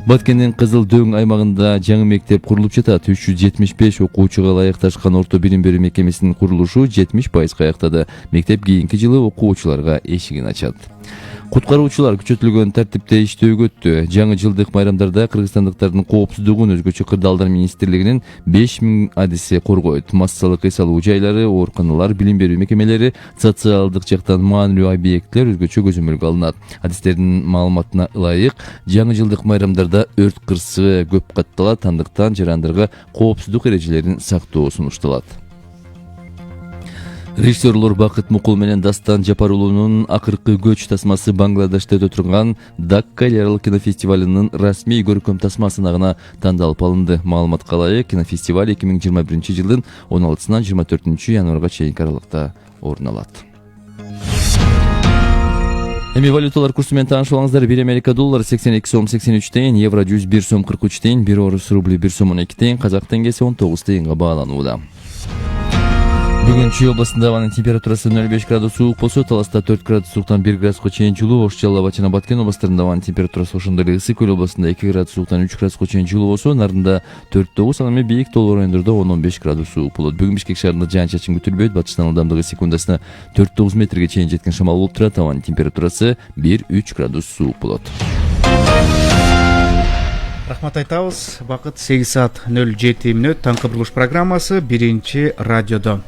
Баткендин Кызыл дөң аймагында жаңы мектеп курулуп жатат. 375 окуучуга ылайыкташкан орто билим берүү мекемесинин курулушу 70% аяктады. Мектеп кийинки жылы окуучуларга эшигин ачат. Куткаруучулар күчөтүлгөн тартипте иштөөгө өттү. Жаңы жылдык майрамдарда кыргызстандыктардын коопсуздугун өзгөчө кырдаалдар министрлигинин 5000 адиси коргойт. Массалык эс алуу жайлары, ооруканалар, билим берүү мекемелери, социалдык жактан маанилүү объекттер өзгөчө көзөмөлгө алынат. Адистердин маалыматына ылайык, жаңы жылдык майрамдарда өрт кырсыгы көп катталат, андыктан жарандарга коопсуздук эрежелерин сактоо сунушталат. Режиссерлор Бакыт Мукул менен Дастан Жапарулунун акыркы көч тасмасы Бангладеште өтө турган Дакка эл аралык кинофестивалынын расмий көркөм тасма сынагына тандалып алынды. Маалыматка ылайык, кинофестиваль 2021-жылдын 16-сынан 24-январга чейинки аралыкта орун алат. Эми валюталар курсу менен таанышып алыңыздар. 1 Америка доллары 82 сом 83 тыйын, евро 101 сом 43 тыйын, 1 орус рубли 1 сом 12 тыйын, казак теңгеси 19 тыйынга бааланууда. Бүгүн Чүй областында абанын температурасы 0,5 градус суук болсо, Таласта 4 градус сууктан 1 градуска чейин жылуу, Ош, Жалал Абад жана Баткен областарында абанын температурасы ошондой эле ысык, Көл областында 2 градус сууктан 3 градуска чейин жылуу болсо, Нарында 4-9, ал эми бийик тоолор райондордо 10-15 градус суук болот. Бүгүн Бишкек шаарында жаан-чачын күтүлбөйт, батыштан ылдамдыгы секундасына 4-9 метрге чейин жеткен шамал болуп турат, абанын температурасы 1-3 градус суук болот.
Рахмат айтабыз. Бакыт 8:07 таңкы бурулуш программасы Биринчи радиодо.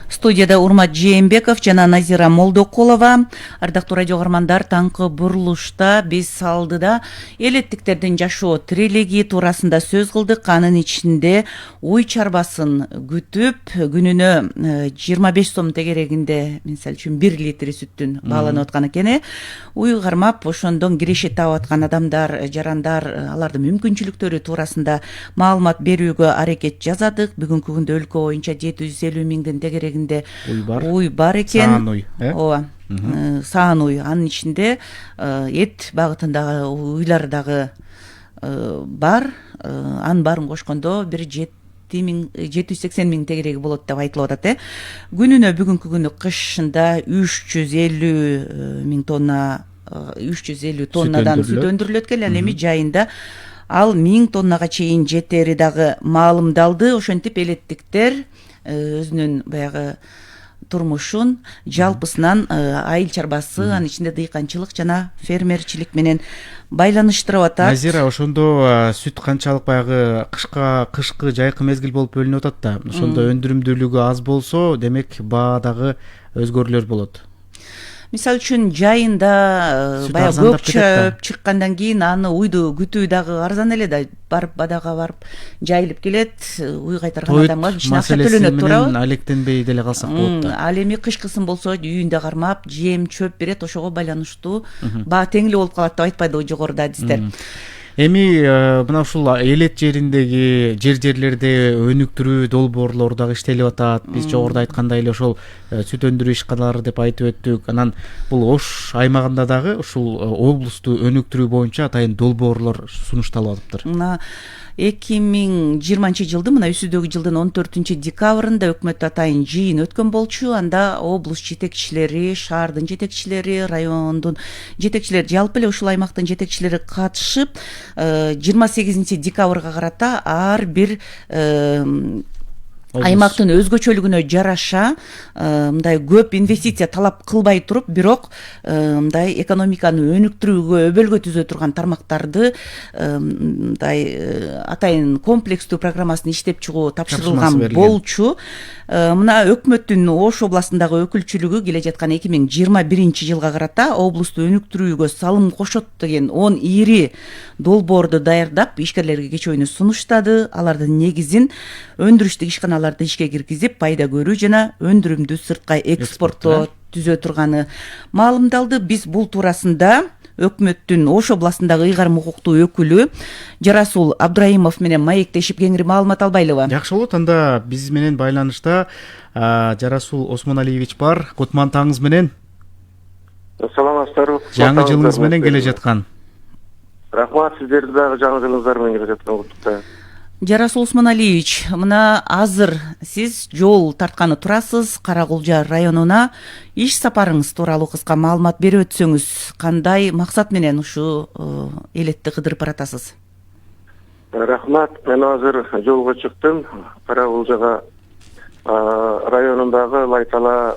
Студияда Урмат Жээнбеков жана Назира Молдокулова. Ардактуу радио каармандар, таңкы бурулушта биз алдыда элеттиктердин жашоо тирелеги туурасында сөз кылдык. Анын ичинде уй чарбасын күтүп күнүнө 25 сом тегерегинде, мисалы үчүн 1 литр сүттүн бааланып аткан экен. Уй кармап ошондон кирешет таап аткан адамдар, жарандар, алардын мүмкүнчүлүктөрү туурасында маалымат берүүгө аракет жасадык. Бүгүнкү күндө өлкө боюнча 750 миңдин тегерегинде уй бар экен.
Саан уй,
ооба. Саан уй. Анын ичинде эт багытындагы уйлар дагы бар. Анын баарын кошкондо 780 миң тегереги болот деп айтылып атат. Күнүнө бүгүнкү күнү кышында 350 миң тонна 350 тоннадан сүт өндүрүлөт экен. Ал эми жайында ал 1000 тоннага чейин жетери дагы маалымдалды. Ошентип элеттиктер өзүнүн баягы турмушун жалпысынан айыл чарбасы, анын ичинде дыйканчылык жана фермерчилик менен байланыштырып атат.
Назира, ошондо сүт канчалык баягы кышкы жайкы мезгил болуп бөлүнүп атат да. Ошондо өндүрүмдүүлүгү аз болсо, демек баа дагы өзгөрүүлөр болот.
Мисалы үчүн жайында баягы көп чөп чыккандан кийин аны уйду күтүү дагы арзан эле да. Барып бадага барып жайылып келет, уй кайтарган адамга ичине акча төлөнөт, туурабы?
Алектенбей деле калсак болот да.
Ал эми кышкысын болсо үйүндө кармап, жем чөп берет, ошого байланыштуу баа теңли болуп калат деп айтпайдыбы жогоруда адистер.
Эми мына ушул элет жериндеги жерлерде өнүктүрүү долбоорлор дагы иштелип атат. Биз жогоруда айткандай эле ошол сүт өндүрүү ишканалары деп айтып өттүк. Анан бул Ош аймагында дагы ушул облусту өнүктүрүү боюнча атайын долбоорлор сунушталып атыптыр.
Мына 2020 жылдын мына өсүүдөгү жылдын 14 декабрында өкмөттө атайын жыйын өткөн болчу. Анда облус жетекчилери, шаардын жетекчилери, райондун жетекчилери, жалпы эле ушул аймактын жетекчилери катышып 28 декабрга карата ар бир аймактын өзгөчөлүгүнө жараша мындай көп инвестиция талап кылбай туруп, бирок мындай экономиканы өнүктүрүүгө өбөлгө түзө турган тармактарды мындай атайын комплекстүү программасын иштеп чыгуу тапшырылган болчу. Мына өкмөттүн Ош областындагы өкүлчүлүгү келе жаткан 2021 жылга карата облусту өнүктүрүүгө салым кошот деген 10 ири долбоорду даярдап, ишкерлерге кечөөнү сунуштады. Алардын негизин өндүрүштүк ишканаларды ишке киргизип, пайда көрүү жана өндүрүмдү сыртка экспорттоо түзө турганы маалымдалды. Биз бул туурасында өкмөттүн Ош областындагы ыйгарым укуктуу өкүлү Жарасул Абдраимов менен маектешип кеңири маалымат албайлыбы?
Жакшы болот. Анда биз менен байланышта Жарасул Осмоналиевич бар. Кутман таңыңыз менен.
Саламатсыздарбы?
Жаңы жылыңыз менен келе жаткан.
Рахмат, сиздерди дагы жаңы жылыңыздар менен келе жаткан куттуктайм.
Жарасул Осмоналиевич, мына азыр сиз жол тартканы турасыз Каракулжа районуна. Иш сапарыңыз тууралуу кыска маалымат берип өтсөңүз, кандай максат менен ушу элетти кыдырып баратасыз?
Рахмат, мен азыр жолго чыктым. Каракулжага районундагы Лайтала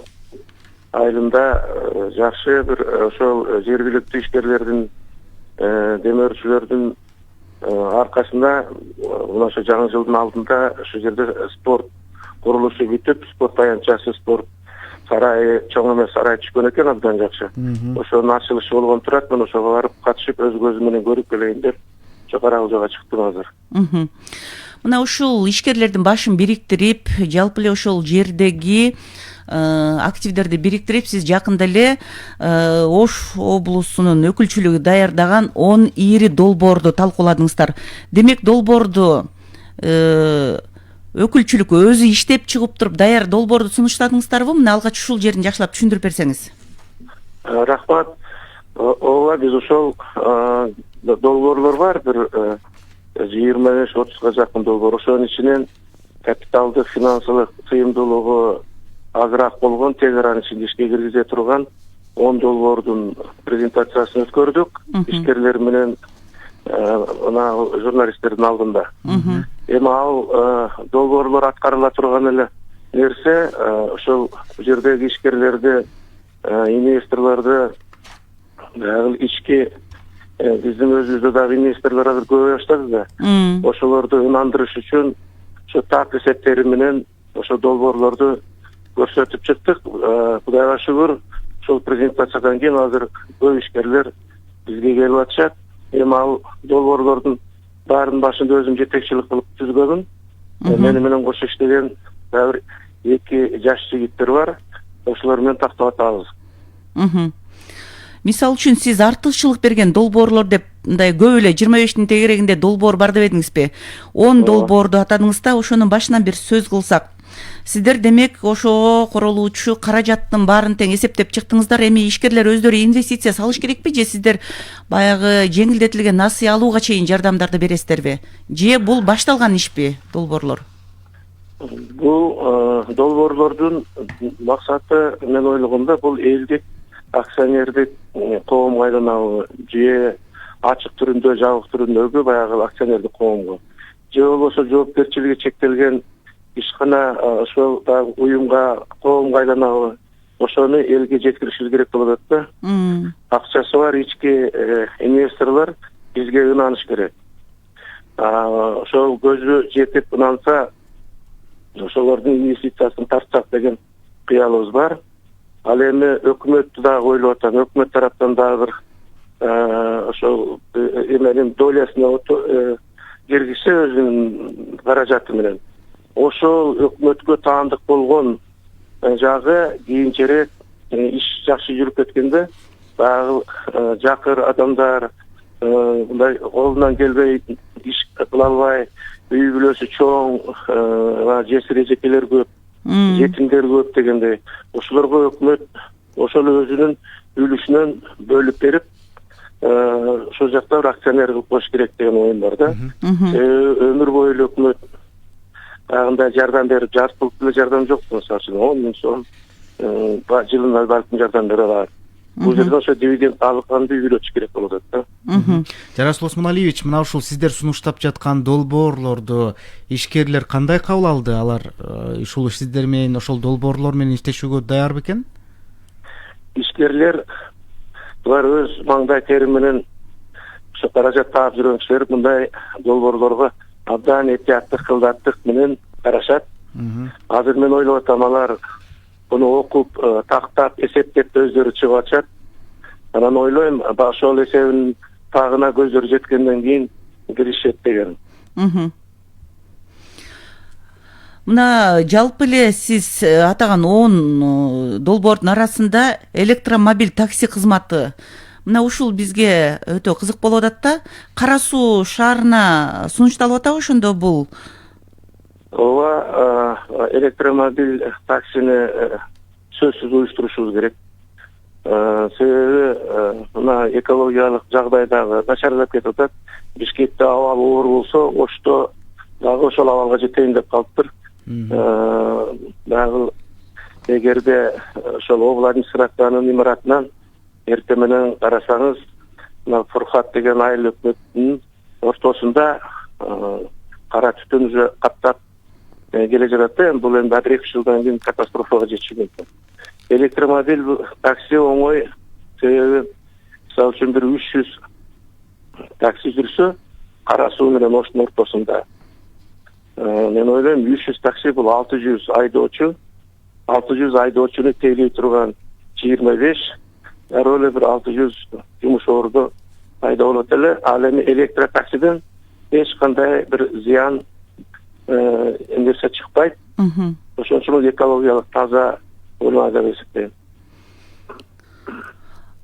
айылында жакшы бир ошол жергиликтүү ишкерлердин, демөөрчүлөрдүн аркасында мына ошо жаңы жылдын алдында ошол жерде спорт курулушу бүтүп, спорт таянчасы, спорт сарайы, чоң эмес сарай түшкөн экен, абдан жакшы. Ошонун ачылышы болгон турат, мен ошого барып катышып, өз көзүм менен көрүп келейин деп Каракулжага чыктым азыр.
Мына ушул ишкерлердин башын бириктирип, жалпы эле ошол жердеги активдерди бириктирип, сиз жакында эле Ош облусунун өкүлчүлүгү даярдаган 10 ири долбоорду талкууладыңыздар. Демек долбоорду өкүлчүлүк өзү иштеп чыгып туруп даяр долбоорду сунуштадыңыздарбы? Мына алгач ушул жерин жакшылап түшүндүрүп берсеңиз.
Рахмат. Ооба, биз ошол долбоорлор бар, бир 25-30га жакын долбоор. Ошонун ичинен капиталдык, финансылык сыйымдуулугу азыраак болгон, тез аранын ичинде ишке киргизе турган 10 долбоордун презентациясын өткөрдүк ишкерлер менен мына журналисттердин алдында. Эми ал долбоорлор аткарыла турган эле нерсе, ошол жердеги ишкерлерди, инвесторлорду ички биздин өзүбүздө дагы инвесторлор азыр көбөйө баштады да. Ошолорду ынандырыш үчүн ошо так эсептери менен ошо долбоорлорду көрсөтүп чыктык. Кудайга шүгүр, ошол презентациядан кийин азыр көп ишкерлер бизге келип атышат. Эми ал долбоорлордун баарынын башында өзүм жетекчилик кылып түзгөнмүн. Мени менен кошо иштеген дагы 2 жаш жигиттер бар. Ошолор менен тактап атабыз.
Мисалы үчүн сиз артыкчылык берген долбоорлор деп мындай көп эле 25-тин тегерегинде долбоор бар деп эдиңизби? 10 долбоорду атадыңыз да, ошонун башынан бир сөз кылсак. Сиздер демек ошого королуучу каражаттын баарын тең эсептеп чыктыңыздар. Эми ишкерлер өздөрү инвестиция салыш керекпи же сиздер баягы жеңилдетилген насыя алууга чейин жардамдарды бересиздерби? Же бул башталган ишпи долбоорлор?
Бул долбоорлордун максаты мен ойлогомдо бул элдик акционердик коомго айланабы же ачык түрүндө, жабык түрүндөгү баягы акционердик коомго же болбосо жоопкерчилиги чектелген ишкана ошол уюмга, коомго айланабы ошону элге жеткиришибиз керек болот да. Акчасы бар ички инвесторлор бизге ынаныш керек. Ошол көзү жетип ынанса ошолордун инвестициясын тартсак деген кыялыбыз бар. Ал эми өкмөттү дагы ойлоп атам. Өкмөт тараптан дагы бир ошол эменин долясына киргизсе өзүнүн каражаты менен. Ошол өкмөткө таандык болгон жагы кийинчерээк иш жакшы жүрүп кеткенде баягы жакыр адамдар мындай колунан келбей иш кыла албай үй бүлөсү чоң жесир эжекелер көп, жетимдер көп дегендей ошолорго өкмөт ошол өзүнүн үлүшүнөн бөлүп берип ошол жакта бир акционер кылып коюш керек деген оюм бар да. Өмүр бою эле өкмөт андай жардам берип, жарты эле жардам жок, мисалы үчүн 10 миң сом жылына балким жардам бере алат. Бул жерде ошо дивиденд алганды үйрөтүш керек болот да.
Жарасыл Осмоналиевич, мына ушул сиздер сунуштап жаткан долбоорлорду ишкерлер кандай кабыл алды? Алар ушул сиздер менен ошол долбоорлор менен иштешүүгө даяр бекен?
Ишкерлер булар өз маңдай тери менен ошо каражат таап жүргөн кишилер мындай долбоорлорго абдан этияттык, кылдаттык менен карашат. Азыр мен ойлоп атам, алар буну окуп, тактап, эсептеп өздөрү чыгып атышат. Анан ойлойм, ошол эсебин тагына көздөрү жеткенден кийин киришет деген.
Мына жалпы эле сиз атаган 10 долбоордун арасында электромобиль такси кызматы. Мына ушул бизге өтө кызык болуп атат да. Кара Суу шаарына сунушталып атабы ошондо бул?
Ооба, электромобиль таксини сөзсүз уюштурушубуз керек. Себеби мына экологиялык жагдай дагы начарлап кетип атат. Бишкекте абал оор болсо, Ошто дагы ошол абалга жетейин деп калыптыр. Дагы эгерде ошол обл администрациянын имаратынан эртең менен карасаңыз, мына Фуркат деген айыл өкмөтүнүн ортосунда кара түтүн уже каптап келе жатат да. Бул эми 1-2 жылдан кийин катастрофага жетиши мүмкүн. Электромобиль такси оңой, себеби мисалы үчүн бир 300 такси жүрсө, Кара Суу менен Оштун ортосунда. Мен ойлойм 300 такси бул 600 айдоочу. 600 айдоочуну тейлей турган 25, дароо эле бир 600 жумуш орду пайда болот эле. Ал эми электротаксиден эч кандай бир зыян нерсе чыкпайт. Ошон үчүн экологиялык таза болот деп эсептейм.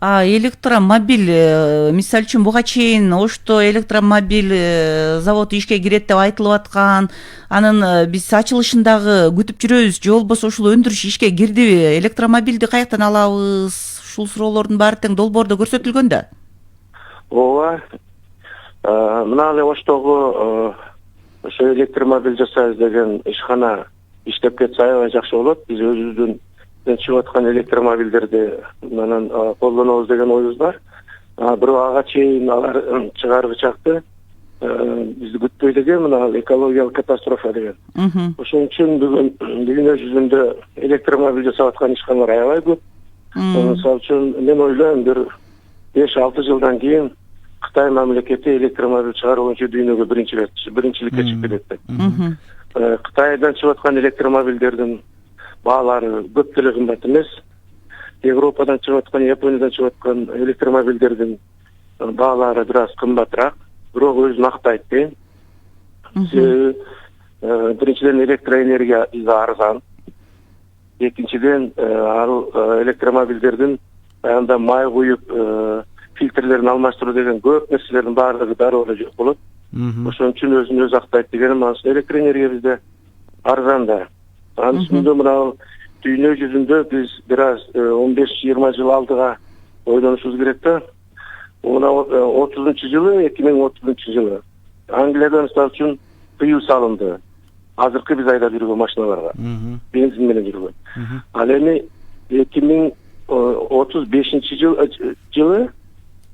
Электромобиль, мисалы үчүн буга чейин Ошто электромобиль заводу ишке кирет деп айтылып аткан, анын биз ачылышындагы күтүп жүрөбүз, же болбосо ушул өндүрүш ишке кирдиби? Электромобилди каяктан алабыз? Ушул суроолордун баары тең долбоордо көрсөтүлгөн да.
Ооба. Мына эле Оштогу ошо электромобиль жасайбыз деген ишкана иштеп кетсе аябай жакшы болот. Биз өзүбүздүн чыгып аткан электромобилдерди менен колдонобуз деген оюбуз бар. Бирок ага чейин алар чыгаргычакты бизди күтпөйт экен, мына экологиялык катастрофа деген. Ошон үчүн бүгүн дүйнө жүзүндө электромобиль жасап аткан ишканалар аябай көп. Мисалы үчүн мен ойлойм, бир 5-6 жылдан кийин Кытай мамлекети электромобиль чыгаруу боюнча дүйнөгө биринчиликке чыгып келет. Кытайдан чыгып аткан электромобилдердин баалары көп деле кымбат эмес. Европадан чыгып аткан, Япониядан чыгып аткан электромобилдердин баалары бир аз кымбатыраак, бирок өзүн актайт дейм. Биринчиден электроэнергия арзан. Экинчиден ал электромобилдердин аянда май куюп фильтрлерин алмаштыруу деген көп нерселердин баардыгы дароо эле жок болот. Ошон үчүн өзүн өзү актайт дегеним анан электроэнергия бизде арзан да. Анын үстүндө мына дүйнө жүзүндө биз бир аз 15-20 жыл алдыга ойлонушубуз керек да. Мына 30-жылы, 2030-жылы Англияда мисалы үчүн тыюу салынды. Азыркы биз айдап жүргөн машиналарга. Бензин менен жүргөн. Ал эми 2035-жылы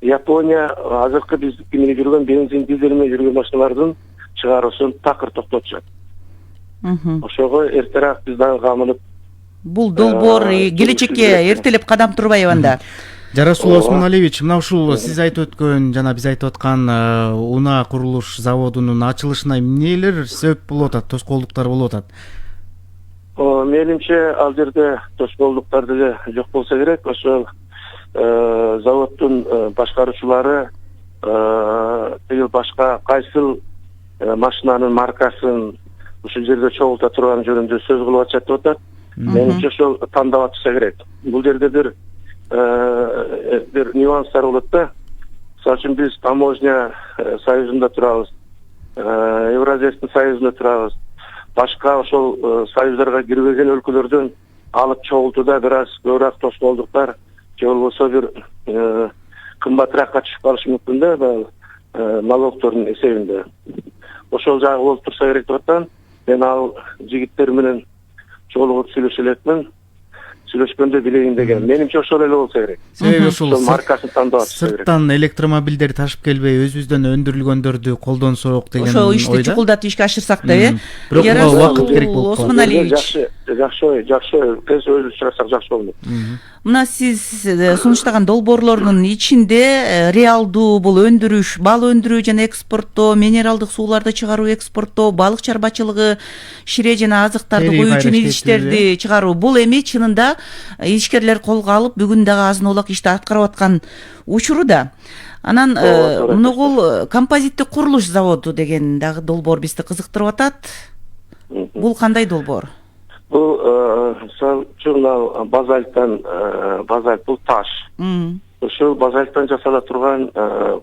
Япония азыркы биз менен жүргөн бензин, дизель менен жүргөн машиналардын чыгаруусун такыр токтотушат. Ошого эртерээк биз дагы камынып
бул долбоор келечекке эртелеп кадам турбайбы анда?
Жарасул Осмоналиевич, мына ушул сиз айтып өткөн жана биз айтып аткан унаа курулуш заводунун ачылышына эмнелер себеп болуп атат, тоскоолдуктар болуп атат?
Менимче ал жерде тоскоолдуктар деле жок болсо керек. Ошол заводдун башкаруучулары башка кайсыл машинанын маркасын ушул жерде чогулта турган жөнүндө сөз кылып атышат деп атат. Менимче ошол тандап атышса керек. Бул жерде бир нюанстар болот да. Мисалы үчүн биз таможня союзунда турабыз, Евразиялык союзунда турабыз. Башка ошол союздарга кирбеген өлкөлөрдөн алып чогултууда бир аз көбүрөөк тоскоолдуктар же болбосо бир кымбатыраакка түшүп калышы мүмкүн да, налогтордун эсебинде. Ошол жагы болуп турса керек деп атам. Мен ал жигиттер менен жолугуп сүйлөшө элекмин. Сүйлөшкөндө билейин деген. Менимче ошол эле болсо керек.
Себеби ушул
маркасын тандап атыш керек.
Сырттан электромобилдерди ташып келбей, өзүбүздөн өндүрүлгөндөрдү колдонсок деген ойда.
Ошо ишти чукулдатып ишке ашырсак да,
Бирок убакыт керек болуп калат.
Осмоналиевич,
жакшы ой, тез өзүбүз чыгарсак жакшы болот.
мына сиз сунуштаган долбоорлордун ичинде реалдуу бул өндүрүш, бал өндүрүү жана экспорттоо, минералдык сууларды чыгаруу, экспорттоо, балык чарбачылыгы, шире жана азыктарды коюучу идиштерди чыгаруу, бул эми чынында ишкерлер колго алып бүгүн дагы азын оолак ишти аткарып аткан учуру да. Анан Моногол композиттик курулуш заводу деген дагы долбоор бизди кызыктырып атат. Бул кандай долбоор?
Бул мисалы үчүн базальт бул таш. Ошол базальттан жасала турган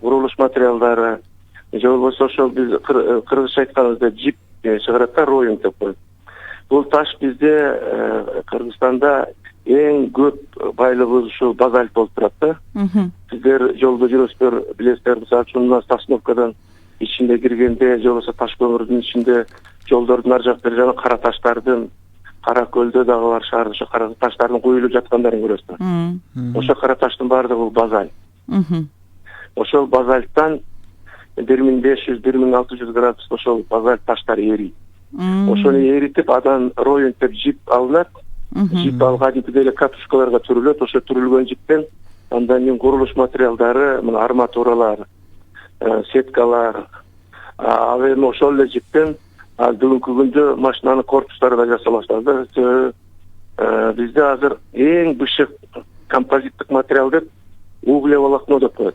курулуш материалдары, же болбосо ошол биз кыргызча айтканыбызда джип чыгарат да, роинг деп коет. Бул таш бизде Кыргызстанда эң көп байлыгыбыз ушул базальт болуп турат да. Сиздер жолдо жүрөсүздөр, билесиздер, мисалы үчүн мына Сосновкадан ичинде киргенде, же болбосо таш көмүрдүн ичинде жолдордун ар жак бери жагы кара таштардын, Кара көлдө дагы бар шаарда ошо кара таштардын куюлуп жаткандарын көрөсүздөр. Ошо кара таштын баардыгы бул базальт. Ошол базальттан 1500-1600 градус ошол базальт таштар эрийт. Ошону эритип, анан роинг деп жип алынат. Жип кадимкидей эле катушкаларга түрүлөт. Ошо түрүлгөн жиптен андан кийин курулуш материалдары, мына арматуралар, сеткалар, ал эми ошол эле жиптен бүгүнкү күндө машинанын корпустары да жасалат. Бизде азыр эң бышык композиттик материал деп углеволокно деп коет.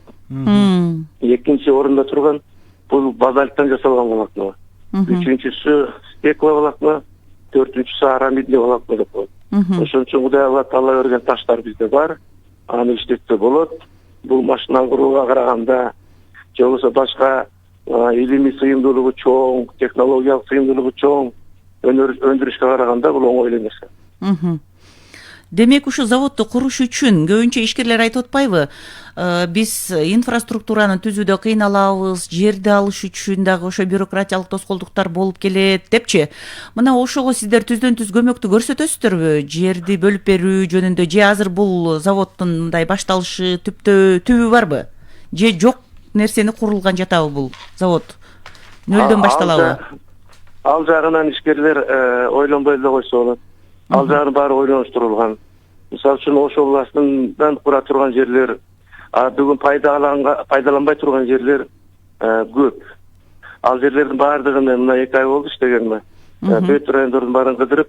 Экинчи орунда турган бул базальттан жасалган волокно. Үчүнчүсү стекловолокно, төртүнчүсү арамидный волокно деп коет. Ошон үчүн Кудай Алла таала берген таштар бизде бар. Аны иштетсе болот. Бул машина курууга караганда, же болбосо башка илимий сыйымдуулугу чоң, технологиялык сыйымдуулугу чоң өндүрүшкө караганда бул оңой эле нерсе.
Демек, ушу заводду куруш үчүн көбүнчө ишкерлер айтып атпайбы? Биз инфраструктураны түзүүдө кыйналабыз, жерди алыш үчүн дагы ошо бюрократиялык тоскоолдуктар болуп келет депчи. Мына ошого сиздер түздөн түз көмөктү көрсөтөсүздөрбү? Жерди бөлүп берүү жөнүндө, же азыр бул заводдун мындай башталышы түбү барбы? Же жок нерсени курулган жатабы бул завод? Нөлдөн башталабы?
Ал жагынан ишкерлер ойлонбой эле койсо болот. Ал жагы баары ойлонуштурулган. Мисалы үчүн Ош областынан кура турган жерлер бүгүн пайдаланбай турган жерлер көп. Ал жерлердин баардыгын мына 2 ай болду иштегениме. Бүт райондордун баарын кыдырып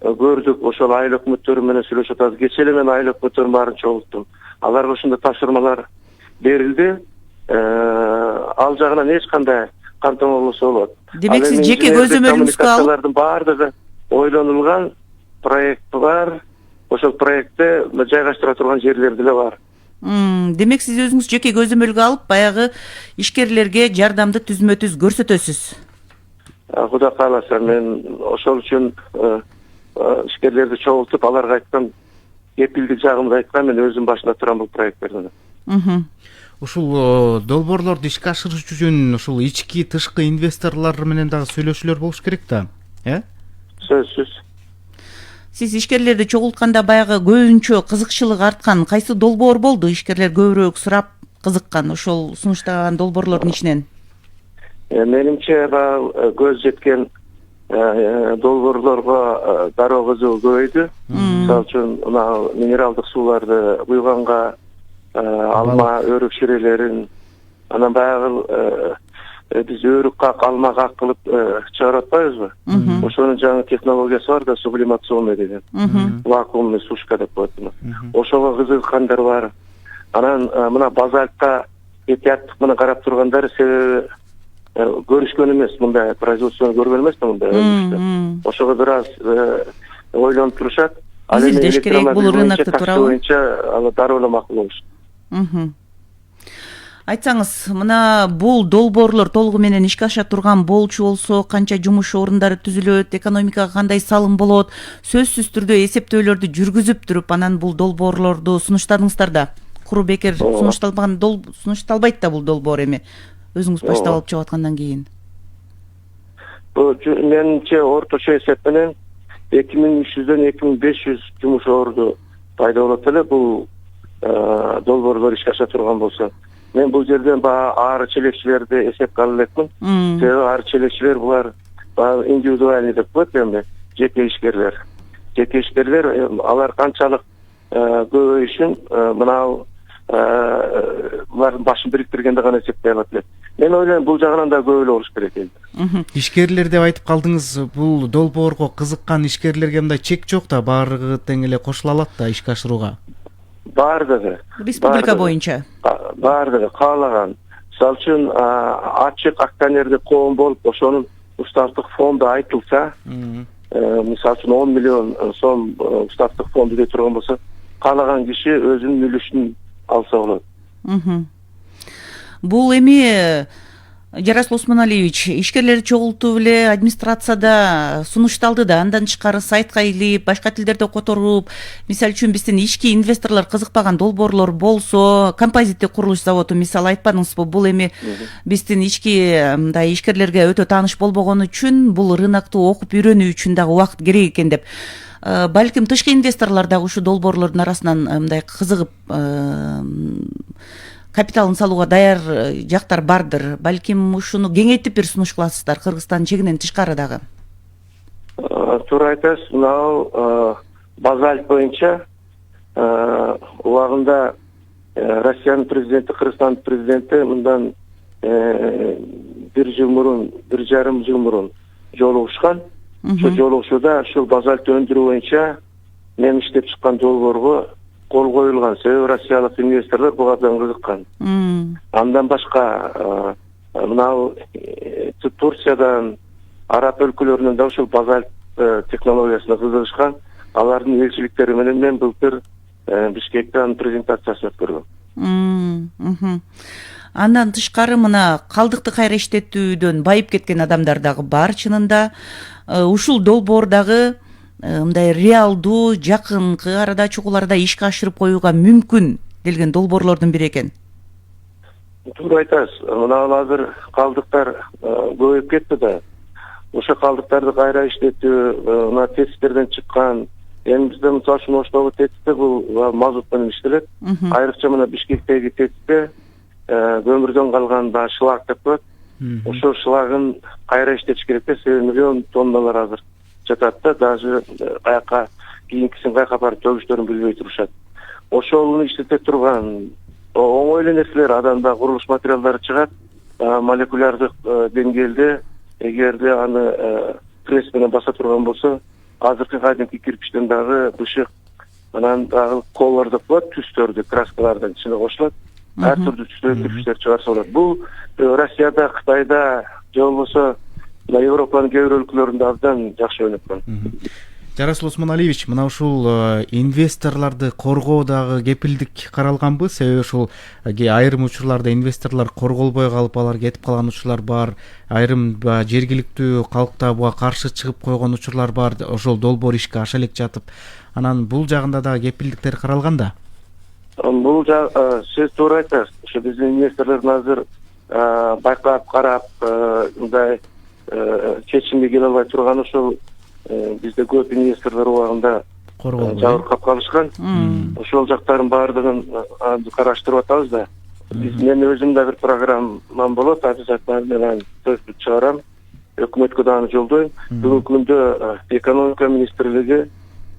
көрдүк. Ошол айыл өкмөттөрү менен сүйлөшүп атабыз. Кечээ эле мен айыл өкмөттөрүнүн баарын чогулттум. Аларга ушундай тапшырмалар берилди. Ал жагынан эч кандай камтамаа болсо болот.
Демек сиз жеке көзөмөлүңүзгө алып
баардыгы ойлонулган проект бар. Ошол проектте жайгаштыра турган жерлер деле бар.
Демек сиз өзүңүз жеке көзөмөлгө алып баягы ишкерлерге жардамды түзмө-түз көрсөтөсүз.
Кудай кааласа мен ошол үчүн ишкерлерди чогултуп аларга айткам, кепилдик жагымды айткам, мен өзүм башында турам бул проекттердин.
Ушул долбоорлорду ишке ашырыш үчүн ушул ички тышкы инвесторлор менен дагы сүйлөшүүлөр болуш керек да,
Сөзсүз.
Сиз ишкерлерди чогултканда баягы көбүнчө кызыкчылык арткан кайсы долбоор болду? Ишкерлер көбүрөөк сурап кызыккан ошол сунуштаган долбоорлордун ичинен.
Менимче көз жеткен долбоорлорго дароо кызыгуу көбөйдү. Мисалы үчүн мына минералдык сууларды куйганга, алма өрүк ширелерин, анан баягы биз өрүк как, алма как кылып чыгарып атпайбызбы? Ошонун жаңы технологиясы бар да, сублимационный деген. Вакуумный сушка деп коет. Ошого кызыккандар бар. Анан мына базальтка этияттык менен карап тургандар себеби көрүшкөн эмес, мындай производствону көргөн эмес да мындай. Ошого бир аз ойлонуп турушат.
Изилдеш керек бул рынокто туурабы?
Боюнча дароо эле макул болуш.
Айтсаңыз, мына бул долбоорлор толугу менен ишке аша турган болчу болсо, канча жумуш орундары түзүлөт, экономикага кандай салым болот? Сөзсүз түрдө эсептөөлөрдү жүргүзүп туруп, анан бул долбоорлорду сунуштадыңыздар да. Куру бекер сунушталбайт да бул долбоор эми. Өзүңүз баштап алып чыгып аткандан кийин.
Менимче орточо эсеп менен 2300дөн 2500 жумуш орунду пайда болот эле бул долбоорлор ишке аша турган болсо. Мен бул жерден ары челекчилерди эсепке ала элекмин. Себеби ары челекчилер булар индивидуальный деп коет эми, жеке ишкерлер. Жеке ишкерлер алар канчалык көбөйүшүн мына булардын башын бириктиргенде гана эсептей алат элек. Мен ойлойм бул жагынан да көп эле болуш керек экен.
Ишкерлер деп айтып калдыңыз, бул долбоорго кызыккан ишкерлерге мындай чек жок да, баардыгы тең эле кошула алат да ишке ашырууга.
Баардыгы.
Республика боюнча.
Баардыгы каалаган. Мисалы үчүн ачык акционердик коом болуп, ошонун устаттык фонду айтылса, мисалы үчүн 10 миллион сом устаттык фонду деп турган болсо, каалаган киши өзүнүн үлүшүн алса болот.
Бул эми Жарасыл Осмоналиевич, ишкерлерди чогултуп эле администрацияда сунушталды да, андан тышкары сайтка илип, башка тилдерде которуп, мисалы үчүн биздин ички инвесторлор кызыкпаган долбоорлор болсо, композиттик курулуш заводу мисалы айтпадыңызбы, бул эми биздин ички мындай ишкерлерге өтө тааныш болбогону үчүн бул рынокту окуп үйрөнүү үчүн дагы убакыт керек экен деп. Балким тышкы инвесторлор дагы ушу долбоорлордун арасынан мындай кызыгып капиталын салууга даяр жактар бардыр. Балким ушуну кеңейтип бир сунуш кыласыздар Кыргызстан чегинен тышкары дагы.
Туура айтасыз. Мына базальт боюнча убагында Россиянын президенти, Кыргызстандын президенти мындан 1 жыл мурун, 1,5 жыл мурун жолугушкан. Ошол жолугушууда ушул базальт өндүрүү боюнча мен иштеп чыккан долбоорго кол коюлган. Себеби россиялык инвесторлор буга абдан кызыккан. Андан башка мына Турциядан, араб өлкөлөрүнөн да ушул базальт технологиясына кызыгышкан. Алардын элчиликтери менен мен былтыр Бишкекте анын презентациясын өткөргөм.
Андан тышкары мына калдыкты кайра иштетүүдөн байып кеткен адамдар дагы бар чынында. Ушул долбоор дагы мындай реалдуу жакынкы арада чогуларда ишке ашырып коюуга мүмкүн делген долбоорлордун бири экен.
Туура айтасыз. Мына азыр калдыктар көбөйүп кетти да. Ошо калдыктарды кайра иштетүү, мына тесттерден чыккан, эми бизде мисалы үчүн Оштогу тестте бул мазут менен иштелет. Айрыкча мына Бишкектеги тестте көмүрдөн калган шлак деп коет. Ошол шлагын кайра иштетиш керек да, себеби миллион тонналар азыр жатат да, даже каяка кийинкисин каяка барып төгүштөрүн билбей турушат. Ошону иштете турган оңой эле нерселер, адамда курулуш материалдары чыгат, молекулярдык деңгээлде эгерде аны пресс менен баса турган болсо, азыркы кадимки кирпичтен дагы бышык, анан дагы колор деп коет, түстөрдү, краскалардын ичине кошулат, ар түрдүү түстөр кирпичтер чыгарса болот. Бул Россияда, Кытайда, же болбосо Европанын кээ бир өлкөлөрүндө абдан жакшы өнүккөн.
Жарасыл Осмоналиевич, мына ушул инвесторлорду коргоо дагы кепилдик каралганбы? Себеби ушул айрым учурларда инвесторлор корголбой калып, алар кетип калган учурлар бар. Айрым жергиликтүү калкта буга каршы чыгып койгон учурлар бар. Ошол долбоор ишке аша элек жатып. Анан бул жагында дагы кепилдиктер каралган да?
Бул сиз туура айтасыз. Ошо биздин инвесторлордун азыр байкап, карап, мындай чечимге келе албай турган ошол бизде көп инвесторлор убагында жабыркап калышкан. Ошол жактардын баардыгын караштырып атабыз да. Мен өзүм да бир программам болот, обязательно мен сөзбү чыгарам. Өкмөткө дагы жолдойм. Бүгүнкү күндө экономика министрлиги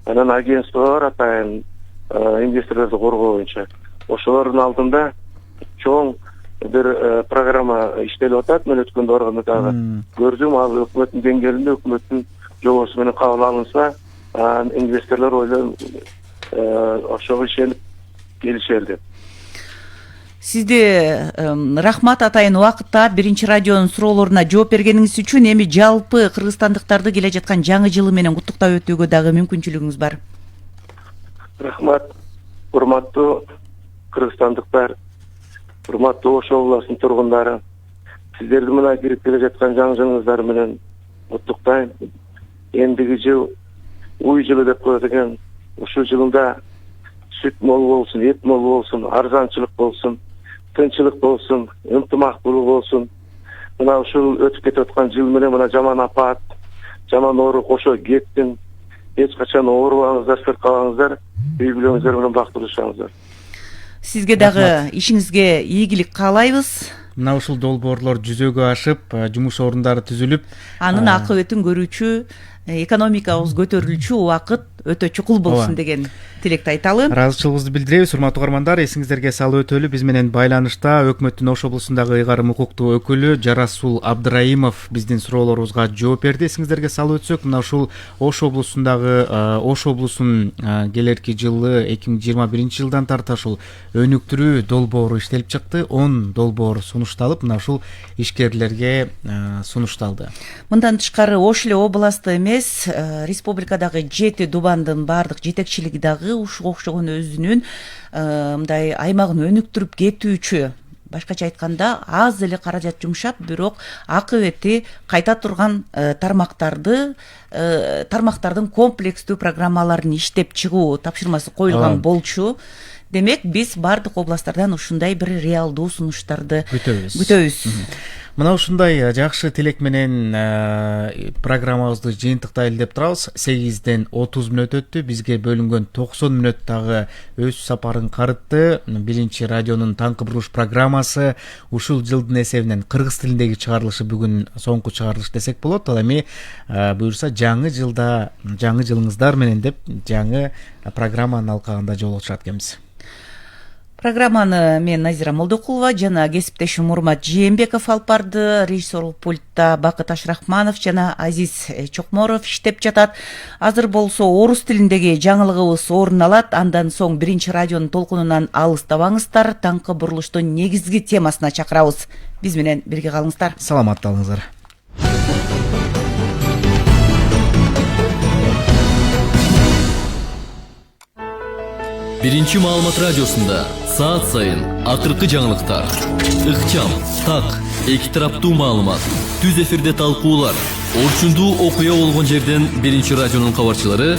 анан агентство бар, атайын инвесторлорду коргоо боюнча. Ошолордун алдында чоң бир программа иштелип атат. Мен өткөн барганда дагы көрдүм, ал өкмөттүн деңгээлинде, өкмөттүн жобосу менен кабыл алынса, инвесторлор ойлойм ошого ишенип келишер деп.
Сизде рахмат атайын убакытта биринчи радионун суроолоруна жооп бергениңиз үчүн. Эми жалпы кыргызстандыктарды келе жаткан жаңы жылы менен куттуктап өтүүгө дагы мүмкүнчүлүгүңүз бар.
Рахмат, урматтуу кыргызстандыктар, урматтуу Ош областынын тургундары. Сиздерди мына кирип келе жаткан жаңы жылыңыздар менен куттуктайм. Эндиги жыл уй жылы деп коет экен. Ушул жылында сүт мол болсун, эт мол болсун, арзанчылык болсун, тынчылык болсун, ынтымактуулук болсун. Мына ушул өтүп кетип аткан жыл менен мына жаман апат, жаман оору кошо кетсин. Эч качан оорубаңыздар, сыркабаңыздар, үй бүлөңүздөр менен бактылуу жашаңыздар.
Сизге дагы ишиңизге ийгилик каалайбыз.
Мына ушул долбоорлор жүзөгө ашып, жумуш орундары түзүлүп,
анын акыбытын көрүүчү, экономикабыз көтөрүлчү убакыт өтө чукул болсун деген тилекти айталы.
Ыраазычылыгыбызды билдиребиз. Урматтуу угармандар, эсиңиздерге салып өтөлү, биз менен байланышта өкмөттүн Ош облусундагы ыйгарым укуктуу өкүлү Жарасул Абдыраимов биздин суроолорубузга жооп берди. Эсиңиздерге салып өтсөк, мына ушул Ош облусундагы Ош облусунун келерки жылы 2021 жылдан тарта ушул өнүктүрүү долбоору иштелип чыкты. 10 долбоор сунушталып, мына ушул ишкерлерге сунушталды.
Мындан тышкары Ош эле областы эмес, республикадагы 7 дубандын баардык жетекчилиги дагы ушуга окшогон өзүнүн мындай аймагын өнүктүрүп кетүүчү, башкача айтканда аз эле каражат жумшап, бирок акыбети кайта турган тармактардын комплекстүү программаларын иштеп чыгуу тапшырмасы коюлган болчу. Демек, биз баардык областтардан ушундай бир реалдуу сунуштарды күтөбүз.
Мына ушундай жакшы тилек менен программабызды жыйынтыктайлы деп турабыз. 8ден 30 мүнөт өттү. Бизге бөлүнгөн 90 мүнөт дагы өз сапарын карытты. Биринчи радионун таңкы бурулуш программасы ушул жылдын эсебинен кыргыз тилиндеги чыгарылышы бүгүн соңку чыгарылыш десек болот. Ал эми буюрса жаңы жылыңыздар менен деп жаңы программанын алкагында жолугушат экенбиз.
Программаны мен Назира Молдокулова жана кесиптешим Урмат Жээнбеков алып барды. Режиссерлук пультта Бакыт Ашрахманов жана Азиз Чокморов иштеп жатат. Азыр болсо орус тилиндеги жаңылыгыбыз орун алат. Андан соң биринчи радионун толкунунан алыстабаңыздар. Таңкы бурулуштун негизги темасына чакырабыз. Биз менен бирге калыңыздар.
Саламатталыңыздар.
Биринчи маалымат радиосунда саат сайын акыркы жаңылыктар, ыкчам, так, эки тараптуу маалымат, түз эфирде талкуулар, орчундуу окуя болгон жерден биринчи радионун кабарчылары